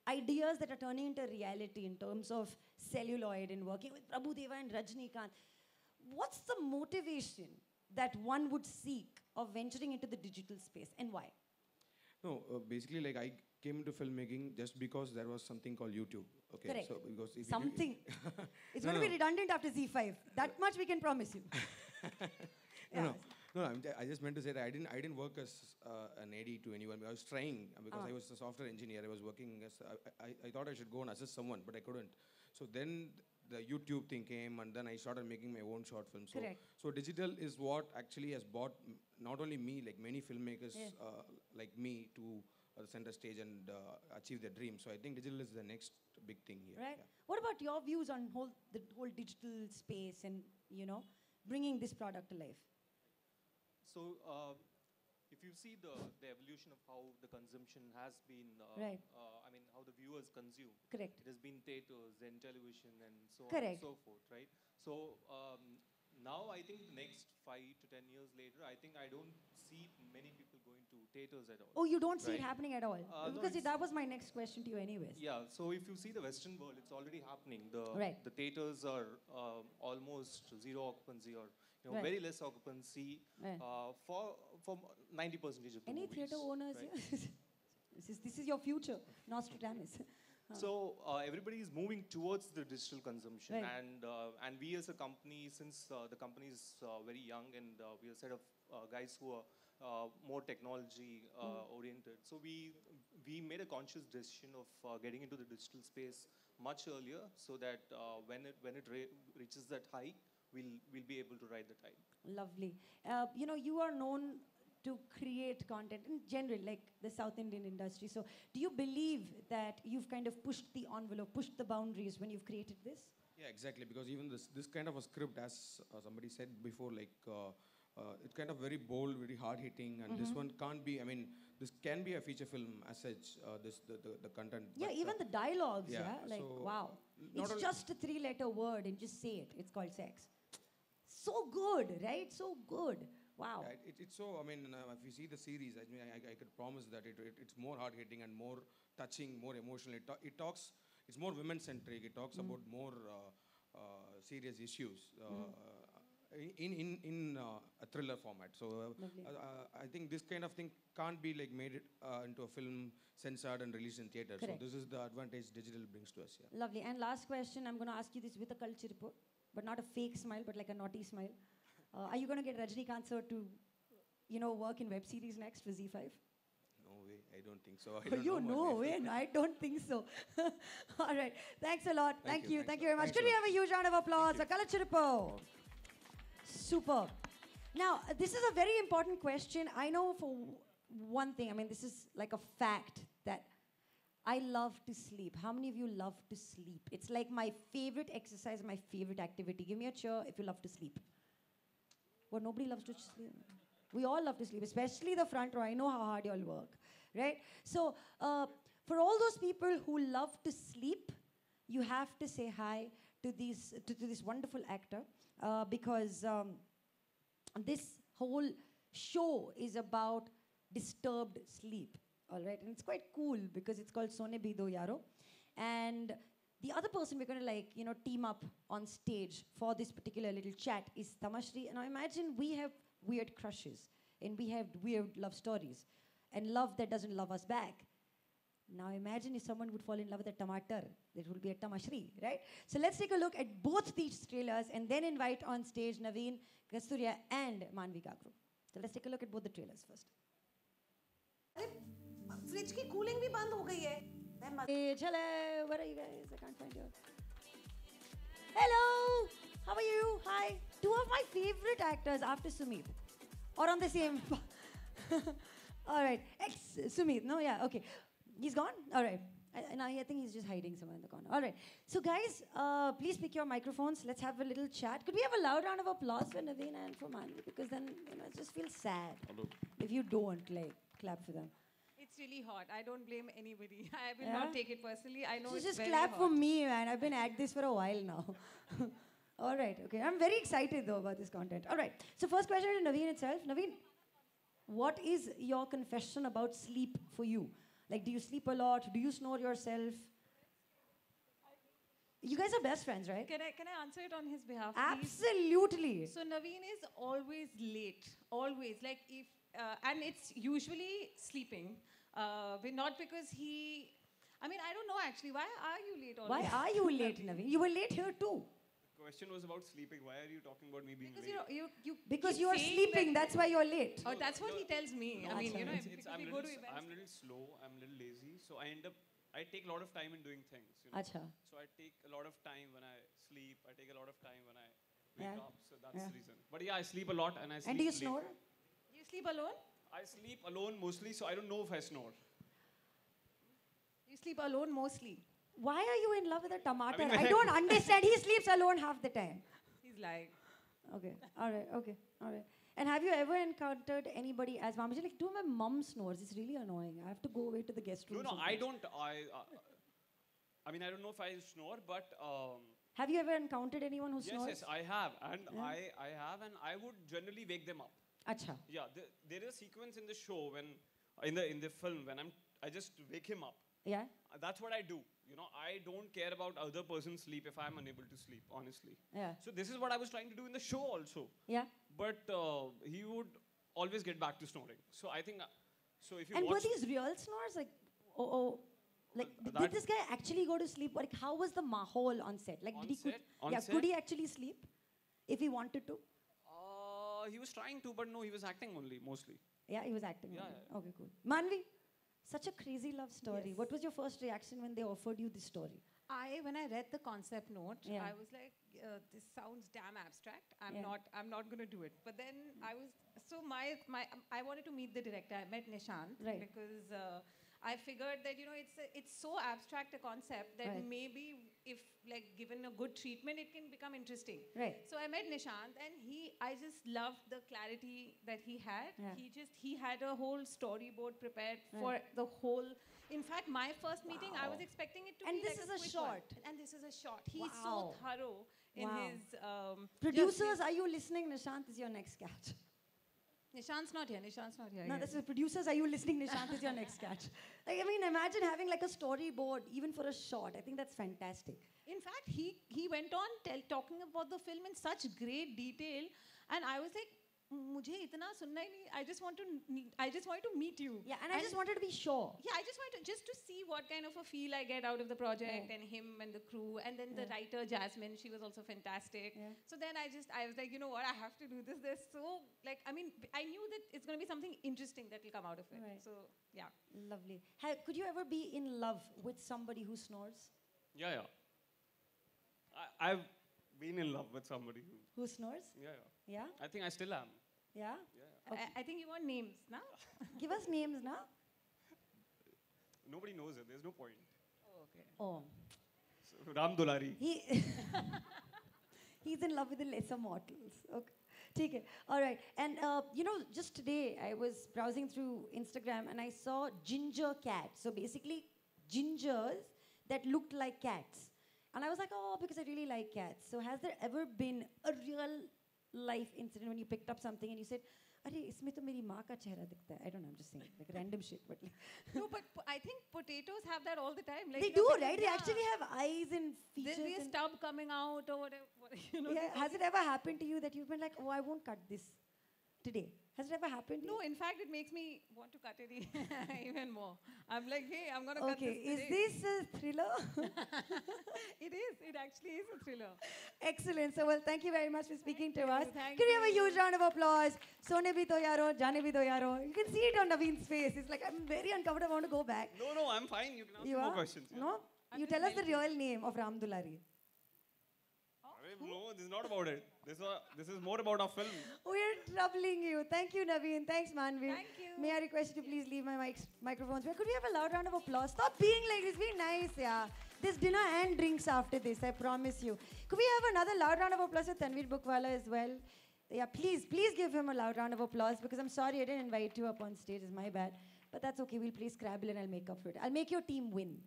ideas that are turning into reality in terms of celluloid and working with Prabhu Deva and Rajnikant, what's the motivation that one would seek of venturing into the digital space, and why? No, basically, I came into filmmaking just because there was something called YouTube. Okay, Correct. so because if Something. It's No, going to be no. redundant after Z5. That much we can promise you. No, I just meant to say that I didn't work as an AD to anyone. I was trying because I was a software engineer. I was working as I thought I should go and assist someone, but I couldn't. So then the YouTube thing came, and then I started making my own short films. So, Correct. so digital is what actually has brought not only me, like many filmmakers like me, to the center stage and achieve their dreams. So I think digital is the next big thing here. Right. Yeah. What about your views on the whole digital space and, bringing this product to life? So, if you see the evolution of how the consumption has been, Right. How the viewers consume. Correct. It has been theaters, then television, and so on Correct. and so forth, right? So, now I think the next 5 to 10 years later, I don't see many people going to theaters at all. Oh, you don't see it right? happening at all? No, Because it's- that was my next question to you anyways. Yeah, so if you see the Western world, it's already happening. Right. The theaters are almost zero occupancy, or Right. very less occupancy Right. for 90% of the Any movies. theater owners right? here? This is your future, Nostradamus. So everybody is moving towards the digital consumption, Right. and we as a company, since the company is very young, and we are a set of guys who are more technology oriented. So we made a conscious decision of getting into the digital space much earlier, so that when it reaches that high, we'll be able to ride the tide. Lovely. You are known to create content in general, like the South Indian industry. So do you believe that you've kind of pushed the envelope, pushed the boundaries when you've created this? Yeah, exactly. Because even this kind of a script, as somebody said before, it's kind of very bold, very hard-hitting, and this one can't be. I mean, this can be a feature film as such. The content. Yeah, but, even the dialogues. Yeah, like so wow, not it's only- just a 3-letter word and just say it. It's called sex. So good, right? So good. Wow. Yeah, it's so. I mean, if you see the series, I mean, I could promise that it's more hard-hitting and more touching, more emotional. It talks. It's more women-centric. It talks about more serious issues. In a thriller format. So I think this kind of thing can't be like made it, into a film, censored and released in theater. Correct. So this is the advantage digital brings to us. Yeah. Lovely. And last question, I'm going to ask you this with a culture report, but not a fake smile, but like a naughty smile. Are you going to get Rajinikanth sir to, work in web series next for Z5? No way. I don't think so. I don't You know know way? No, I don't think so. All right. Thanks a lot. Thank you. Thanks Thank a you very lot. much. Thanks Could a we lot. have a huge round of applause for Culture Report? Superb. Now, this is a very important question. I know for one thing, I mean, this is like a fact that I love to sleep. How many of you love to sleep? It's like my favorite exercise, my favorite activity. Give me a cheer if you love to sleep. Well, nobody loves to sleep. We all love to sleep, especially the front row. I know how hard you all work, right? So, for all those people who love to sleep, you have to say hi to this wonderful actor because this whole show is about disturbed sleep, all right? And it's quite cool because it's called Sone Bhi Do Yaro. And the other person we're going to team up on stage for this particular little chat is Tamashri. Now imagine we have weird crushes and we have weird love stories and love that doesn't love us back. Now imagine if someone would fall in love with a tomato, that will be a Tamashri, right? So let's take a look at both these trailers and then invite on stage Naveen, Kasturiya and Manvi Gagru. So let's take a look at both the trailers first. Fridge की cooling भी बंद हो गई है Hey, hello, where are you guys? I can't find you. Hello, how are you? Hi. Two of my favorite actors after Sumit. Or on the same. All right. Sumit. No, yeah, okay. He's gone? All right. I think he's just hiding somewhere in the corner. All right. So, guys, please pick your microphones. Let's have a little chat. Could we have a loud round of applause for Naveen and for Manvi? Because then, it just feels sad if you don't, clap for them. It's really hot. I don't blame anybody. I will not take it personally. I know So it's just very clap hot. for me, man. I've been at this for a while now. All right, okay. I'm very excited, though, about this content. All right. So first question to Naveen itself. Naveen, what is your confession about sleep for you? Like, do you sleep a lot? Do you snore yourself? You guys are best friends, right? Can I answer it on his behalf, please? Absolutely. So Naveen is always late. Always. Like if and it's usually sleeping. But not because he. I mean, I don't know actually. Why are you late always? Why are you late, Naveen? You were late here too. The question was about sleeping. Why are you talking about me being Because late? Because keep you are saying sleeping. that- That's why you're late. Oh, that's what he tells me. I mean, it's, because I'm we a go little, to events. I'm a little slow. I'm a little lazy. So I take a lot of time in doing things. Acha. So I take a lot of time when I sleep. I take a lot of time when I wake Yeah. up. So that's Yeah. the reason. But yeah, I sleep a lot and I sleep And do you late. snore? You sleep alone? I sleep alone mostly, so I don't know if I snore. You sleep alone mostly. Why are you in love with a tomato? I I, mean, don't understand. He sleeps alone half the time. He's lying. Okay. All right. Okay. All right. And have you ever encountered anybody as Mamaji? Like, my mom snores. It's really annoying. I have to go away to the guest room. No, sometimes. I don't. I mean, I don't know if I snore, but Have you ever encountered anyone who yes, snores? yes, I have, and Yeah. I have, and I would generally wake them up. Acha. Yeah, there is a sequence in the show when, in the film, when I just wake him up. Yeah. That's what I do. I don't care about other person's sleep if I'm unable to sleep, honestly. Yeah. So this is what I was trying to do in the show also. Yeah. But he would always get back to snoring. So I think, so if you And were watch, these real snores? Like, like, did that- this guy actually go to sleep? Like, how was the mahol on set? Like, On did he set? On yeah, set? could he actually sleep if he wanted to? he was trying to, but no, he was acting only, mostly. Yeah, he was acting. Yeah, only. yeah. Okay, cool. Manvi, such a crazy love story. Yes. What was your first reaction when they offered you this story? When I read the concept note, Yeah. I was like, this sounds damn abstract. I'm Yeah. not going to do it. But then I wanted to meet the director. I met Nishant Right. because I figured that it's so abstract a concept that Right. maybe if like given a good treatment, it can become interesting. Right. So I met Nishant, and I just loved the clarity that he had. Yeah. He had a whole storyboard prepared for Right. the whole. In fact, my first meeting, I was Wow. expecting it to And be this like is a a quick short. one. And this is a short. He's Wow. so thorough in Wow. his Producers, are you listening? Nishant is your next catch. Nishant's not here. Nishant's not here. No, this is producers. Are you listening? Nishant is your next catch. Like, I mean, imagine having like a storyboard even for a short. I think that's fantastic. In fact, he went on talking about the film in such great detail, and I was like, मुझे इतना सुनना ही नहीं. I just wanted to meet you. Yeah, and I just wanted to be sure. Yeah, I just wanted just to see what kind of a feel I get out of the project, and him and the crew, and then the writer Jasmine, she was also fantastic. So then I was like, you know what, I have to do this. There's so like, I mean, I knew that it's going to be something interesting that will come out of it. Right. So yeah. Lovely. Could you ever be in love with somebody who snores? Yeah. I've been in love with somebody Who snores? Yeah. Yeah? I think I still am. Yeah? I think you want names, no? Give us names now. Nobody knows it. There's no point. Oh, okay. Oh. So, Ram Dulari. He's in love with the lesser mortals. Okay. Take it. All right. And, just today I was browsing through Instagram and I saw ginger cats. So basically, gingers that looked like cats. And I was like, oh, because I really like cats. So has there ever been a real life incident when you picked up something and you said, अरे इसमें तो मेरी माँ का चेहरा दिखता है. I don't know, I'm just saying, like random shit. But No, but I think potatoes have that all the time. Like, they do, right? They actually have eyes and features. There'll be a stub coming out or whatever. Yeah. Has it ever happened to you that you've been like, oh, I won't cut this today? Has it ever happened to you? No, in fact, it makes me want to cut it even more. I'm like, hey, I'm going to cut Okay, this is today. this a thriller? It is. It actually is a thriller. Excellent. So, well, thank you very much for speaking to us. Thank Can we have a you. huge round of applause? Sone bhi to yaro, jane bhi to yaro. You can see it on Naveen's face. It's like, I'm very uncomfortable. I want to go back. No, I'm fine. You can ask You more are? questions. Yeah. No? You tell us the real name of Ram Dulari. No, this is not about it. This is more about our film. We're troubling you. Thank you, Naveen. Thanks, Manvi. Thank you. May I request you to please leave my microphones? Could we have a loud round of applause? Stop being like this. Be nice, yeah. There's dinner and drinks after this, I promise you. Could we have another loud round of applause for Tanveer Bookwala as well? Yeah, please give him a loud round of applause because I'm sorry I didn't invite you up on stage. It's my bad. But that's okay. We'll play Scrabble and I'll make up for it. I'll make your team win.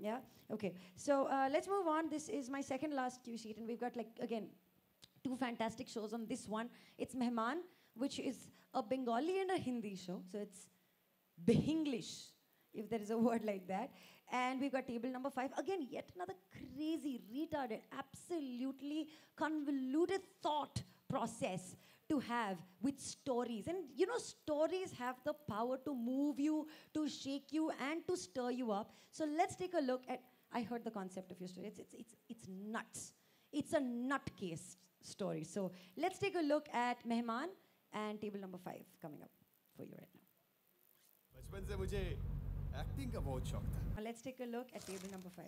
Yeah? Okay. So let's move on. This is my second last cue sheet. And we've got, like, again, two fantastic shows on this one. It's Mehman, which is a Bengali and a Hindi show. So it's Behinglish, if there is a word like that. And we've got table number 5. Again, yet another crazy, retarded, absolutely convoluted thought process to have with stories. And stories have the power to move you, to shake you, and to stir you up. So let's take a look at, I heard the concept of your story. It's nuts. It's a nutcase story. So let's take a look at Mehman and table number 5 coming up for you right now. बचपन से मुझे acting का बहुत शौक था. Now let's take a look at table number 5.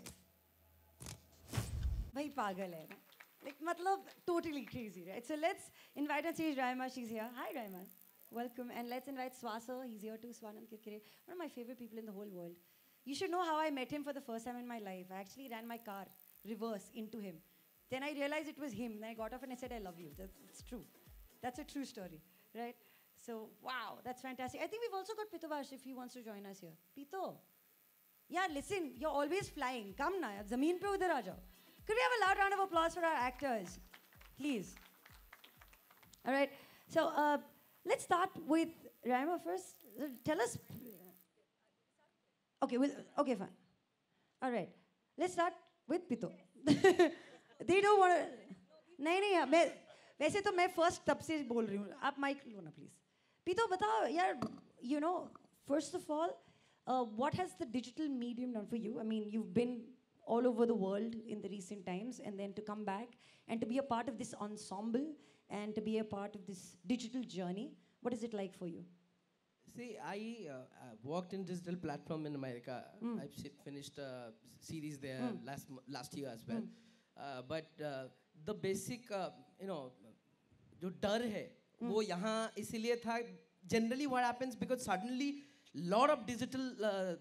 भाई पागल है ना? Like, matlab, totally crazy, right? So let's invite on stage Raima. She's here. Hi, Raima. Welcome. And let's invite Swasa. He's here too, Swanam Kirkire. One of my favorite people in the whole world. You should know how I met him for the first time in my life. I actually ran my car reverse into him. Then I realized it was him. Then I got off and I said, I love you. It's true. That's a true story, right? So, wow, that's fantastic. I think we've also got Pitovash if he wants to join us here. Pito. Yeah, listen, you're always flying. Come na, zameen pe udhar aa jao. Could we have a loud round of applause for our actors? Please. All right. So let's start with Raima first. Tell us. Okay, fine. All right. Let's start with Pito. They don't want to. नहीं, वैसे तो मैं first तब से बोल रही हूँ. आप mic लो ना, please. Pito, बताओ यार. First of all, what has the digital medium done for you? I mean, you've been all over the world in the recent times, and then to come back and to be a part of this ensemble and to be a part of this digital journey, what is it like for you? See, I worked in digital platform in America. I finished a series there last year as well. But the basic, जो डर है, वो यहाँ इसीलिए था. Generally, what happens because suddenly lot of digital,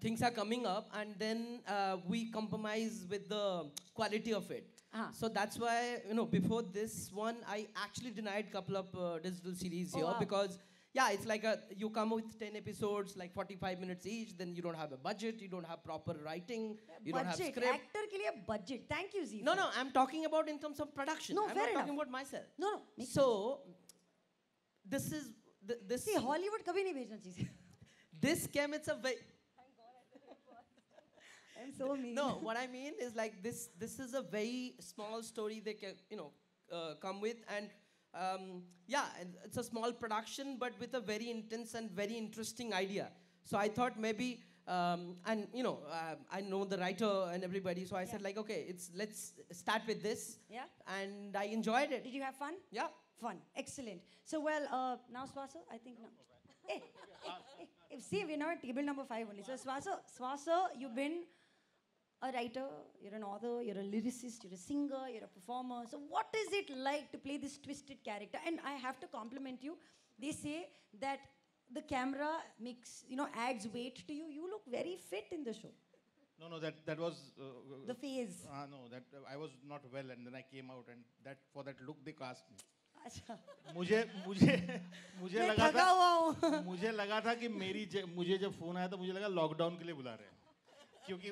things are coming up, and then we compromise with the quality of it. So that's why, before this one, I actually denied a couple of digital series here because, yeah, it's like you come with 10 episodes, like 45 minutes each, then you don't have a budget, you don't have proper writing, you don't have script. Actor ke liye budget. Thank you, Z. No, I'm talking about in terms of production. No, I'm fair not enough. talking about myself. No. So, this is... See, Hollywood kabhi nahi bhejna chahiye. This came, it's a very... I'm so mean. No, what I mean is like this is a very small story they can, come with, and it's a small production, but with a very intense and very interesting idea. So I thought maybe, I know the writer and everybody, so I said like, okay, let's start with this. Yeah. And I enjoyed it. Did you have fun? Yeah. Fun. Excellent. So, well, now Swasa, I think now. See, we're now at table number 5 only. So, Swasa, you've been a writer, you're an author, you're a lyricist, you're a singer, you're a performer. So what is it like to play this twisted character? And I have to compliment you. They say that the camera makes, adds weight to you. You look very fit in the show. No, that was... the phase. No, that I was not well, and then I came out, and that for that look they cast me. अच्छा मुझे लगा था कि मुझे जब phone आया तो मुझे लगा लॉकडाउन के लिए बुला रहे हैं क्योंकि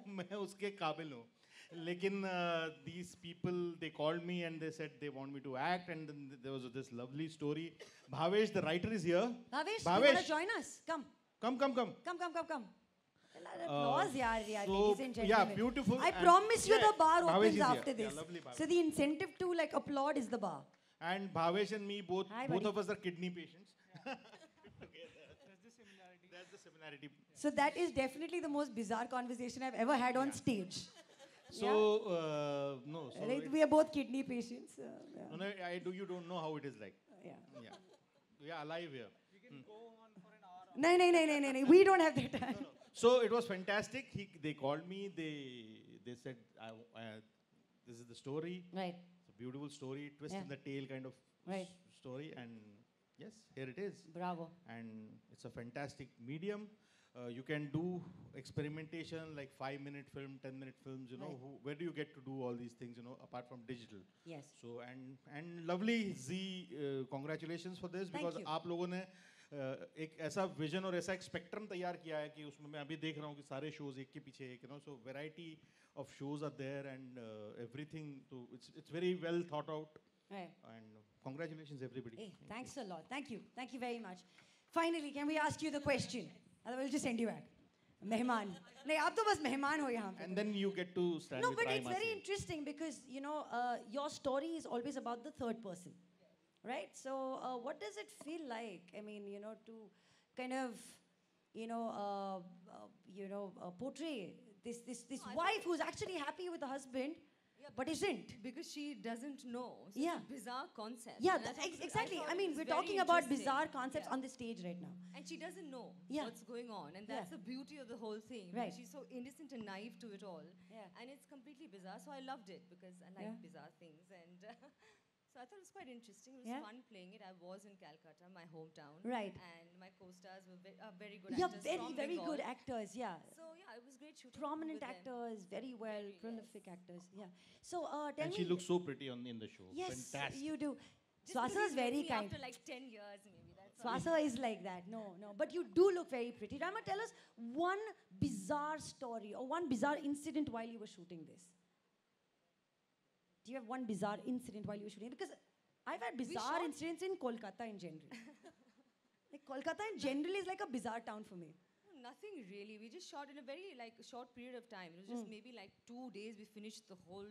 मैं उसके काबिल हूँ लेकिन these people they called me and they said they want me to act, and then there was this lovely story. Bhavesh, the writer, is here. Bhavesh, you want to join us? Come. Come. Applause, yaar, ladies and gentlemen. Yeah, beautiful. I promise you the bar opens Bhavesh after this. Yeah, lovely Bhavesh. So the incentive to applaud is the bar. And Bhavesh and me, both of us are kidney patients. That's the similarity. So that is definitely the most bizarre conversation I've ever had on stage. So, no. So right? We are both kidney patients. No, you don't know how it is like. Yeah. We are alive here. We can go on for an hour. No. We don't have that time. No. So it was fantastic. They called me. They said, this is the story. Right. It's a beautiful story, twist in the tail kind of story. And yes, here it is. Bravo. And it's a fantastic medium. You can do experimentation like 5-minute film, 10-minute films, where do you get to do all these things, apart from digital? Yes. So, and lovely Z, congratulations for this, because आप लोगों ने एक ऐसा vision और ऐसा एक spectrum तैयार किया है कि उसमें मैं अभी देख रहा हूँ कि सारे शोज एक के पीछे एक, so variety of shows are there and everything, so it's very well thought out. Right. And congratulations everybody. Hey, thanks a lot. Thank you very much. Finally, can we ask you the question? Otherwise, we'll just send you back. Mehman. No, आप तो बस मेहमान हो यहाँ पे. And then you get to stand with No, but Rai it's very Masi. interesting because, your story is always about the third person. Right? So, what does it feel like? I mean, to kind of, portray this wife who's actually happy with the husband, but isn't. Because she doesn't know. Such Yeah. a bizarre concept. Yeah, And exactly. thought I it mean, was we're very talking about interesting. bizarre concepts on the stage right now. And she doesn't know Yeah. what's going on. And that's the beauty of the whole thing. Right. She's so innocent and naive to it all. Yeah. And it's completely bizarre. So I loved it because I like bizarre things. And so I thought it was quite interesting. It was Yeah. fun playing it. I was in Calcutta, my hometown. Right. And my co-stars were very good Yeah, actors very, from very Bengal. good actors, yeah. So yeah, it was great shooting Prominent with them. actors, very well, prolific actors, yeah. So, tell And me. she looks so pretty in the show. Yes, Fantastic. you do. Just because Swasa is he's very with me kind. After like 10 years maybe. That's all. Swasa is like that. No. But you do look very pretty. Rama, tell us one bizarre story or one bizarre incident while you were shooting this. Do you have one bizarre incident while you were shooting? Because I've had bizarre incidents in Kolkata in general. Like Kolkata in general is like a bizarre town for me. Nothing really. We just shot in a very short period of time. It was just maybe 2 days. We finished the whole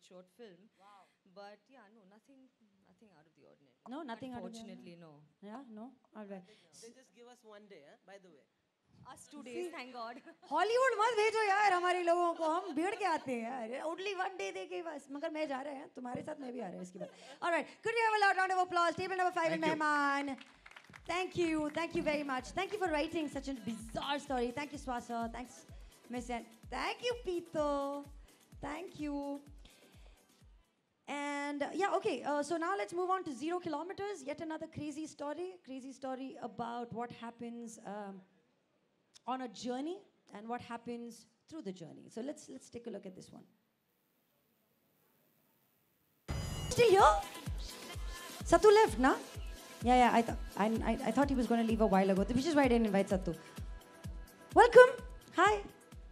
short film. Wow. But yeah, no, nothing out of the ordinary. No, nothing out of the Unfortunately, no. Yeah, no? All right. They just give us 1 day, by the way. Us 2 days, thank God. Hollywood मत भेजो यार हमारे लोगों को, हम भीड़ के आते हैं यार. Only 1 day दे के बस. मगर मैं जा रहा है, तुम्हारे साथ मैं भी आ रहा हूँ इसके बाद. All right, could we have a loud round of applause? Table number 5 and Mehman. Thank you very much. Thank you for writing such a bizarre story. Thank you, Swasa. Thanks, Miss Ann. Thank you, Pito. Thank you. And yeah, okay, so now let's move on to 0 Kilometers. Yet another crazy story about what happens on a journey and what happens through the journey. So let's take a look at this one. Still here? Sattu left, na? Yeah, I thought he was going to leave a while ago, which is why I didn't invite Sattu. Welcome. Hi.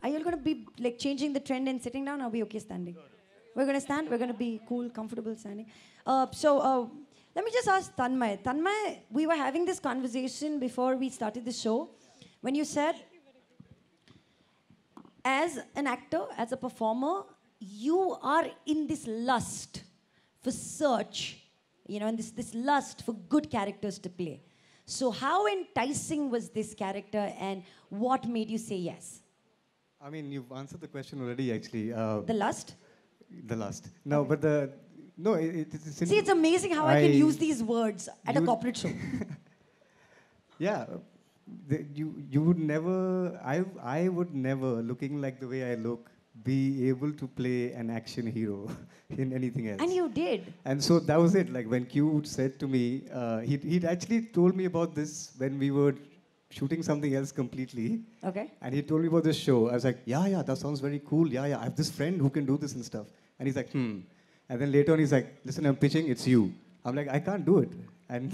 Are you going to be like changing the trend and sitting down? Or are we okay standing? We're going to stand. We're going to be cool, comfortable standing. So let me just ask Tanmay. Tanmay, we were having this conversation before we started the show when you said, as an actor, as a performer, you are in this lust for search, you know, and this lust for good characters to play. So how enticing was this character and what made you say yes? I mean, you've answered the question already, actually. The lust? The lust. No, but it's... See, it's amazing how I can use these words at a corporate show. Yeah. You would never... I would never, looking like the way I look, be able to play an action hero in anything else. And you did. And so that was it. Like when Q said to me, he'd actually told me about this when we were shooting something else completely. Okay. And he told me about this show. I was like, yeah, that sounds very cool. Yeah, I have this friend who can do this and stuff. And he's like, And then later on he's like, listen, I'm pitching, it's you. I'm like, I can't do it. And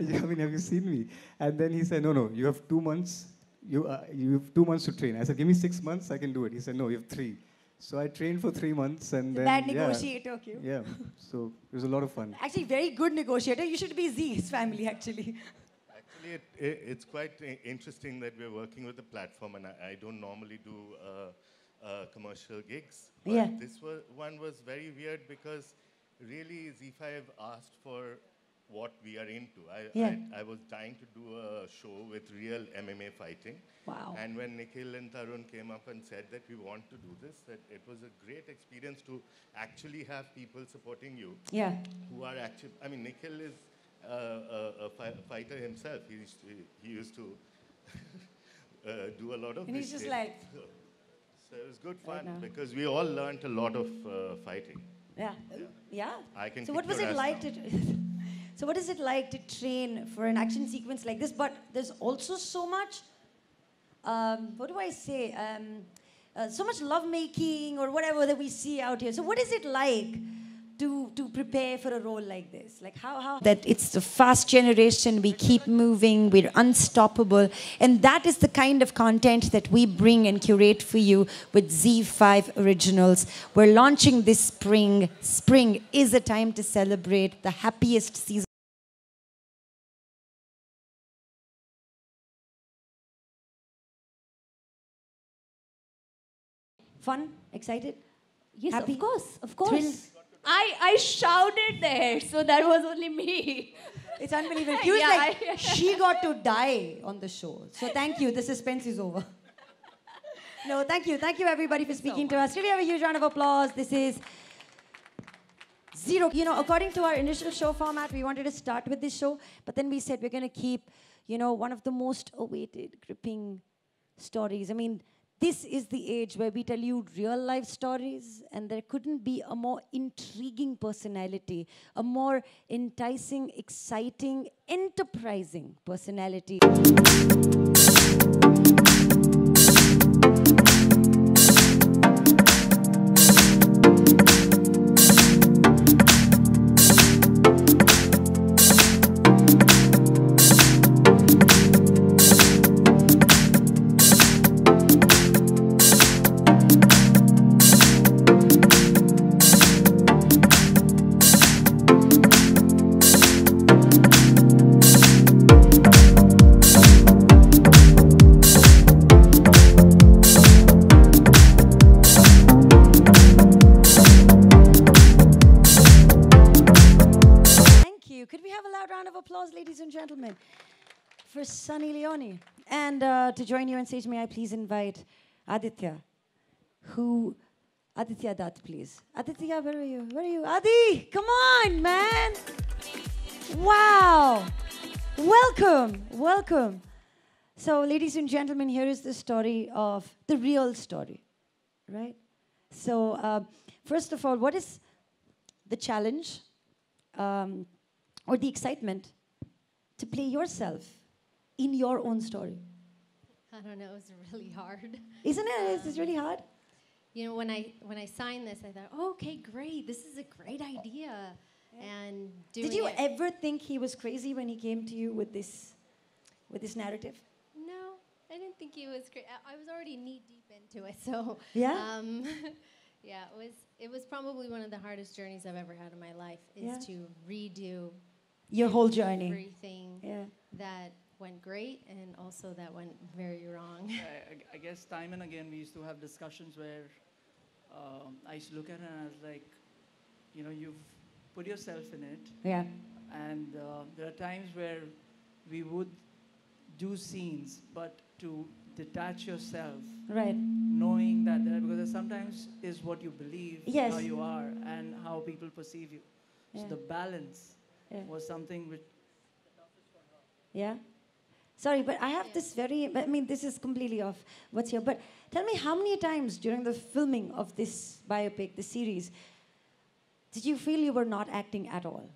I mean, have you seen me? And then he said, no, you have 2 months. You have 2 months to train. I said, give me 6 months, I can do it. He said, no, you have 3. So I trained for 3 months and then... Bad negotiator, Q. Yeah, so it was a lot of fun. Actually, very good negotiator. You should be Z's family, actually. Actually, it's quite interesting that we're working with a platform, and I don't normally do commercial gigs. But this one was very weird because really ZEE5 asked for what we are into. I was dying to do a show with real MMA fighting. Wow. And when Nikhil and Tarun came up and said that we want to do this, that it was a great experience to actually have people supporting you. Yeah. Who are actually, I mean, Nikhil is a fighter himself. He used to do a lot of and this he's just shit. like... So it was good fun because we all learned a lot of fighting. Yeah. I can So what was it like to... So what is it like to train for an action sequence like this? But there's also so much, what do I say? So much lovemaking or whatever that we see out here. So what is it like to prepare for a role like this? Like how? That it's the fast generation, we keep moving, we're unstoppable. And that is the kind of content that we bring and curate for you with ZEE5 Originals. We're launching this spring. Spring is a time to celebrate the happiest season. Fun? Excited? Yes, Happy? of course, of course. Thrilled? I shouted there, so that was only me. It's unbelievable. She was like, she got to die on the show. So thank you. The suspense is over. No, thank you. Thank you, everybody, for speaking to us. Can we have a huge round of applause? This is Zero. You know, according to our initial show format, we wanted to start with this show, but then we said we're going to keep, you know, one of the most awaited, gripping stories. I mean, this is the age where we tell you real life stories, and there couldn't be a more intriguing personality, a more enticing, exciting, enterprising personality. Ladies and gentlemen, for Sunny Leone. And to join you on stage, may I please invite Aditya, Aditya Dutt, please. Aditya, where are you? Where are you? Adi, come on, man. Wow. Welcome, welcome. So, ladies and gentlemen, here is the story of the real story, right? So, first of all, what is the challenge or the excitement to play yourself in your own story? I don't know. It's really hard. Isn't it? Is this really hard? You know, when I signed this, I thought, oh, okay, great. This is a great idea. And doing Did you it, ever think he was crazy when he came to you with this narrative? No, I didn't think he was crazy. I was already knee deep into it, so Yeah? yeah, it was probably one of the hardest journeys I've ever had in my life is Yeah. to redo Your whole journey. everything Yeah. that went great and also that went very wrong. I guess time and again we used to have discussions where I used to look at her and I was like, you know, you've put yourself in it. Yeah. And there are times where we would do scenes, but to detach yourself, Right. knowing that because there sometimes is what you believe, Yes. how you are, and how people perceive you. Yeah. So the balance Yeah. was something which. Yeah? Sorry, but I have this I mean, this is completely off what's here, but tell me how many times during the filming of this biopic, this series, did you feel you were not acting at all?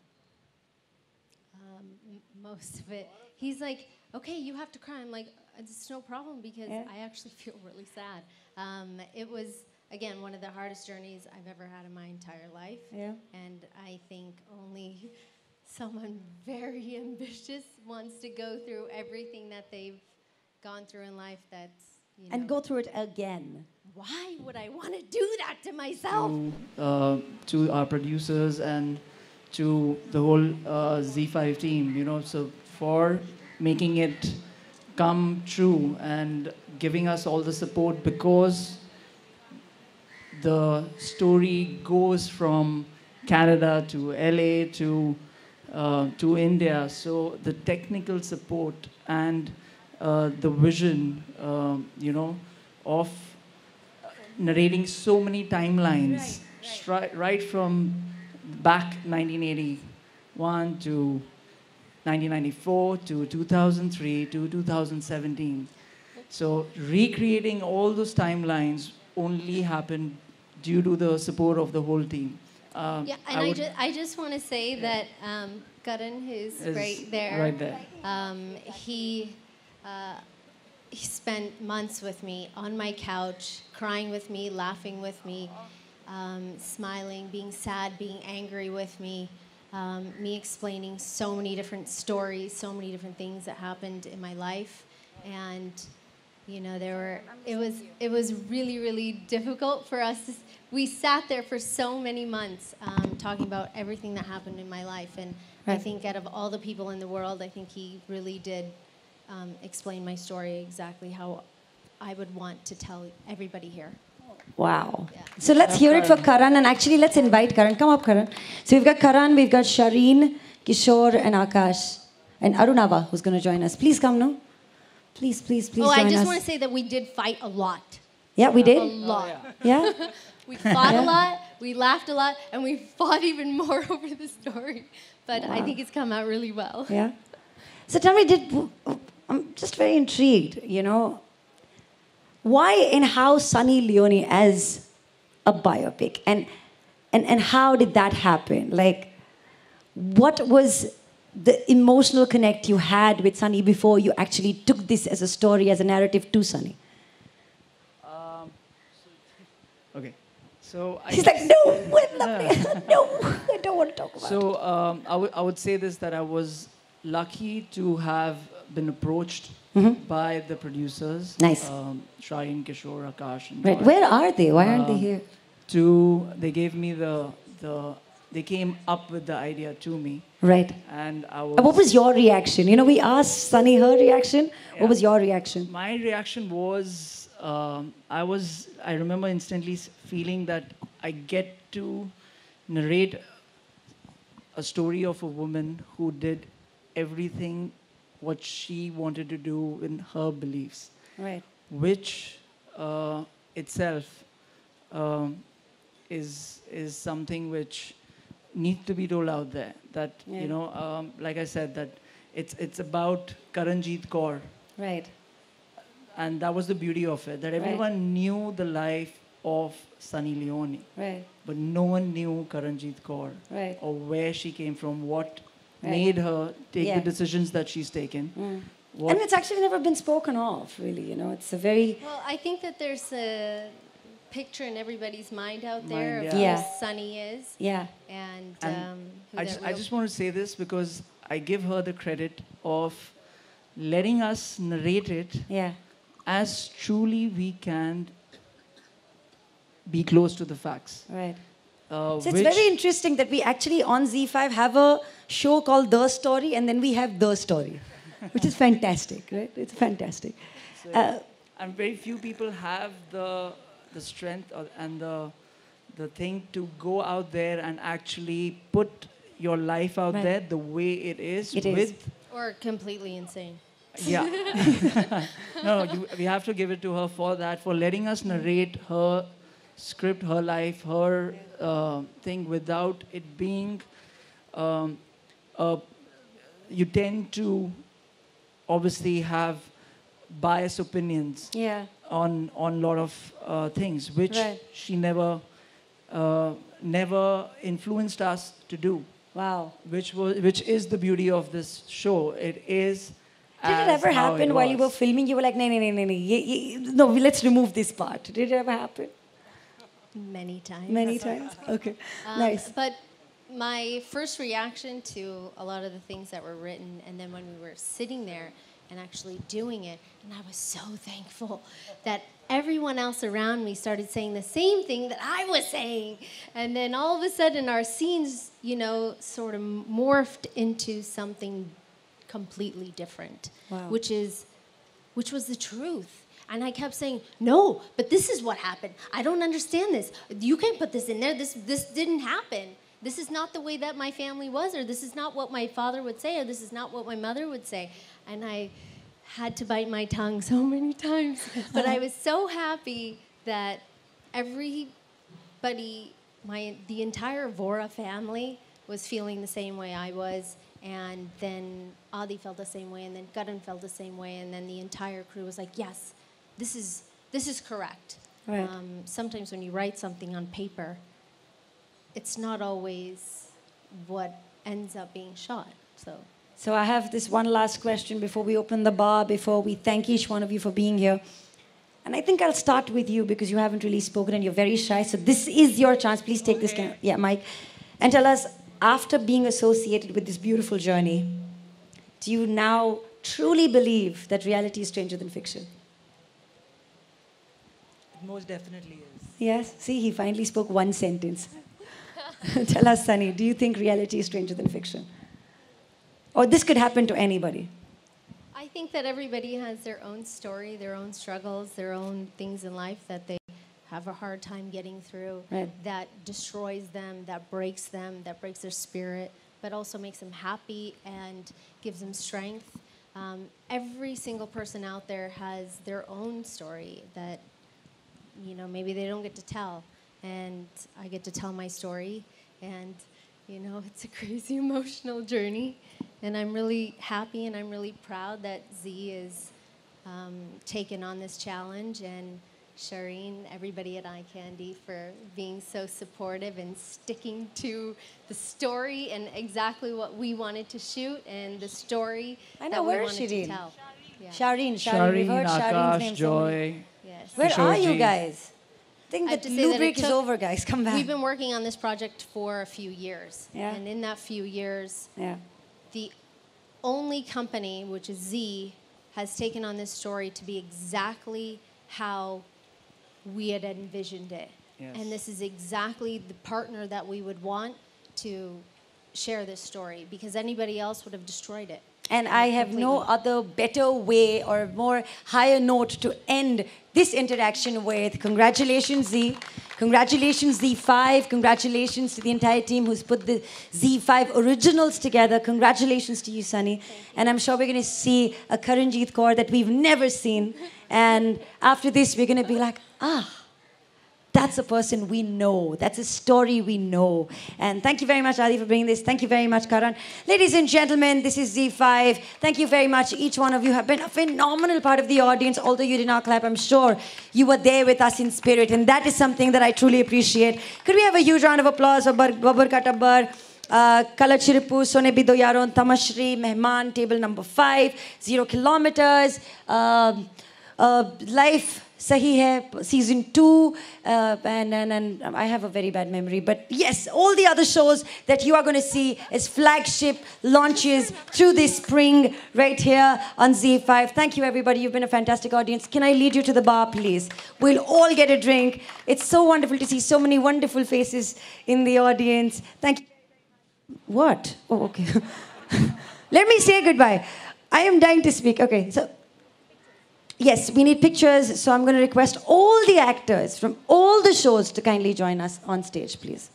Most of it. He's like, okay, you have to cry. I'm like, it's no problem because Yeah. I actually feel really sad. It was, again, one of the hardest journeys I've ever had in my entire life. Yeah. And I think only someone very ambitious wants to go through everything that they've gone through in life that's, you know. And go through it again. Why would I want to do that to myself? To our producers and to the whole Z5 team, you know, so for making it come true and giving us all the support because the story goes from Canada to LA to India. So the technical support and the vision, you know, of narrating so many timelines, right from back 1981 to 1994 to 2003 to 2017. So recreating all those timelines only happened due to the support of the whole team. Yeah, and I just want to say that Karan, who's Is right there, right there. He spent months with me on my couch, crying with me, laughing with me, smiling, being sad, being angry with me, me explaining so many different stories, so many different things that happened in my life, and you know it was really, really difficult for us. We sat there for so many months talking about everything that happened in my life, and I think out of all the people in the world, I think he really did explain my story exactly how I would want to tell everybody here. Wow. So let's hear it for Karan, and actually let's invite Karan. Come up, Karan. So we've got Karan, we've got Shireen, Kishore, and Akash, and Arunava, who's going to join us. Please come now. Please join us. I just want to say that we did fight a lot. Yeah, we did? A lot. Yeah? We fought Yeah. a lot, we laughed a lot, and we fought even more over the story. But I Wow. think it's come out really well. Yeah. So tell me, I'm just very intrigued, you know, why and how Sunny Leone as a biopic, and how did that happen? Like, what was the emotional connect you had with Sunny before you actually took this as a story, as a narrative to Sunny? Okay, so He's like, no, no, I don't want to talk about it. So I would say this, that I was lucky to have been approached by the producers. Nice. Shireen, Kishore, Akash. And Right. Joy. Where are they? Why aren't they here? They gave me they came up with the idea to me. Right. And I What was your reaction? You know, we asked Sunny her reaction. What was your reaction? My reaction was, I remember instantly feeling that I get to narrate a story of a woman who did everything what she wanted to do in her beliefs. Right. Which itself is something which needs to be told out there. That, Yeah. you know, like I said, that it's about Karanjit Kaur. Right. And that was the beauty of it, that everyone knew the life of Sunny Leone. Right. But no one knew Karanjit Kaur. Right. Or where she came from, what Right. made her take Yeah. the decisions that she's taken. What And it's actually never been spoken of, really. You know, it's a very Well, I think that there's a picture in everybody's mind out there Mind, of yeah. who Sunny is. Yeah. And, who I that just, I real- just want to say this because I give her the credit of letting us narrate it as truly we can be close to the facts. Right. So it's very interesting that we actually on Z5 have a show called The Story, and then we have The Story, which is fantastic, right? It's fantastic. And very few people have the strength and the thing to go out there and actually put your life out Right. there the way it is It is. with Or completely insane. yeah. No, we have to give it to her for that, for letting us narrate her script, her life, her thing without it being. You tend to obviously have biased opinions on a lot of things, which Right. she never influenced us to do. Wow. Which is the beauty of this show. It is. Did it as ever how happen it while you were was. filming? You were like, no, let's remove this part. Did it ever happen? Many times. Many times? Okay. Nice. But my first reaction to a lot of the things that were written, and then when we were sitting there and actually doing it, and I was so thankful that everyone else around me started saying the same thing that I was saying. And then all of a sudden our scenes, you know, sort of morphed into something completely different, Wow. which was the truth. And I kept saying, no, but this is what happened. I don't understand this. You can't put this in there. This didn't happen. This is not the way that my family was, or this is not what my father would say, or this is not what my mother would say. And I had to bite my tongue so many times. But I was so happy that everybody, the entire Vora family was feeling the same way I was. And then Adi felt the same way, and then Karan felt the same way, and then the entire crew was like, yes, this is correct. Right. Sometimes when you write something on paper, it's not always what ends up being shot. So I have this one last question before we open the bar, before we thank each one of you for being here. And I think I'll start with you because you haven't really spoken and you're very shy. So this is your chance. Please take this mic. And tell us, after being associated with this beautiful journey, do you now truly believe that reality is stranger than fiction? It most definitely is. Yes? See, he finally spoke one sentence. Tell us, Sunny, do you think reality is stranger than fiction? Or this could happen to anybody? I think that everybody has their own story, their own struggles, their own things in life that they have a hard time getting through, that destroys them, that breaks their spirit, but also makes them happy and gives them strength. Every single person out there has their own story that, you know, maybe they don't get to tell. And I get to tell my story. And, you know, it's a crazy emotional journey. And I'm really happy and I'm really proud that Z is taken on this challenge. And Shireen, everybody at Eye Candy for being so supportive and sticking to the story and exactly what we wanted to shoot and the story that we wanted to tell. Shireen, we've heard Shireen's Akash, name. Joy. Yes. Where are you Kishorji. guys? I think I have that to say that it lubric is took- over, guys. Come back. We've been working on this project for a few years. Yeah. And in that few years, Yeah. the only company, which is Z, has taken on this story to be exactly how we had envisioned it. Yes. And this is exactly the partner that we would want to share this story because anybody else would have destroyed it. And I have no other better way or more higher note to end this interaction with. Congratulations, Z. Congratulations, Z5. Congratulations to the entire team who's put the Z5 originals together. Congratulations to you, Sunny. And I'm sure we're going to see a Karanjit Kaur that we've never seen. And after this, we're going to be like, That's a person we know. That's a story we know. And thank you very much, Adi, for bringing this. Thank you very much, Karan. Ladies and gentlemen, this is Z5. Thank you very much. Each one of you have been a phenomenal part of the audience. Although you did not clap, I'm sure you were there with us in spirit. And that is something that I truly appreciate. Could we have a huge round of applause for Babur Katabbar, Kala Chiripu, Sone Bido Yaron, Tamashri, Mehman, table number 5, 0 kilometers, Life Sahi Hai, season 2, and I have a very bad memory. But yes, all the other shows that you are going to see as flagship launches through this spring right here on Z5. Thank you, everybody. You've been a fantastic audience. Can I lead you to the bar, please? We'll all get a drink. It's so wonderful to see so many wonderful faces in the audience. Thank you. What? Oh, okay. Let me say goodbye. I am dying to speak. Okay, so... Yes, we need pictures, so I'm going to request all the actors from all the shows to kindly join us on stage, please.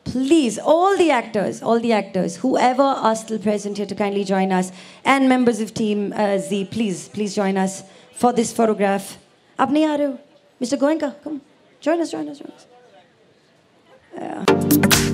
Please, all the actors, whoever are still present here to kindly join us, and members of Team Z, please join us for this photograph. Aap nahi aa rahe ho? Mr. Goenka, come, join us. Yeah.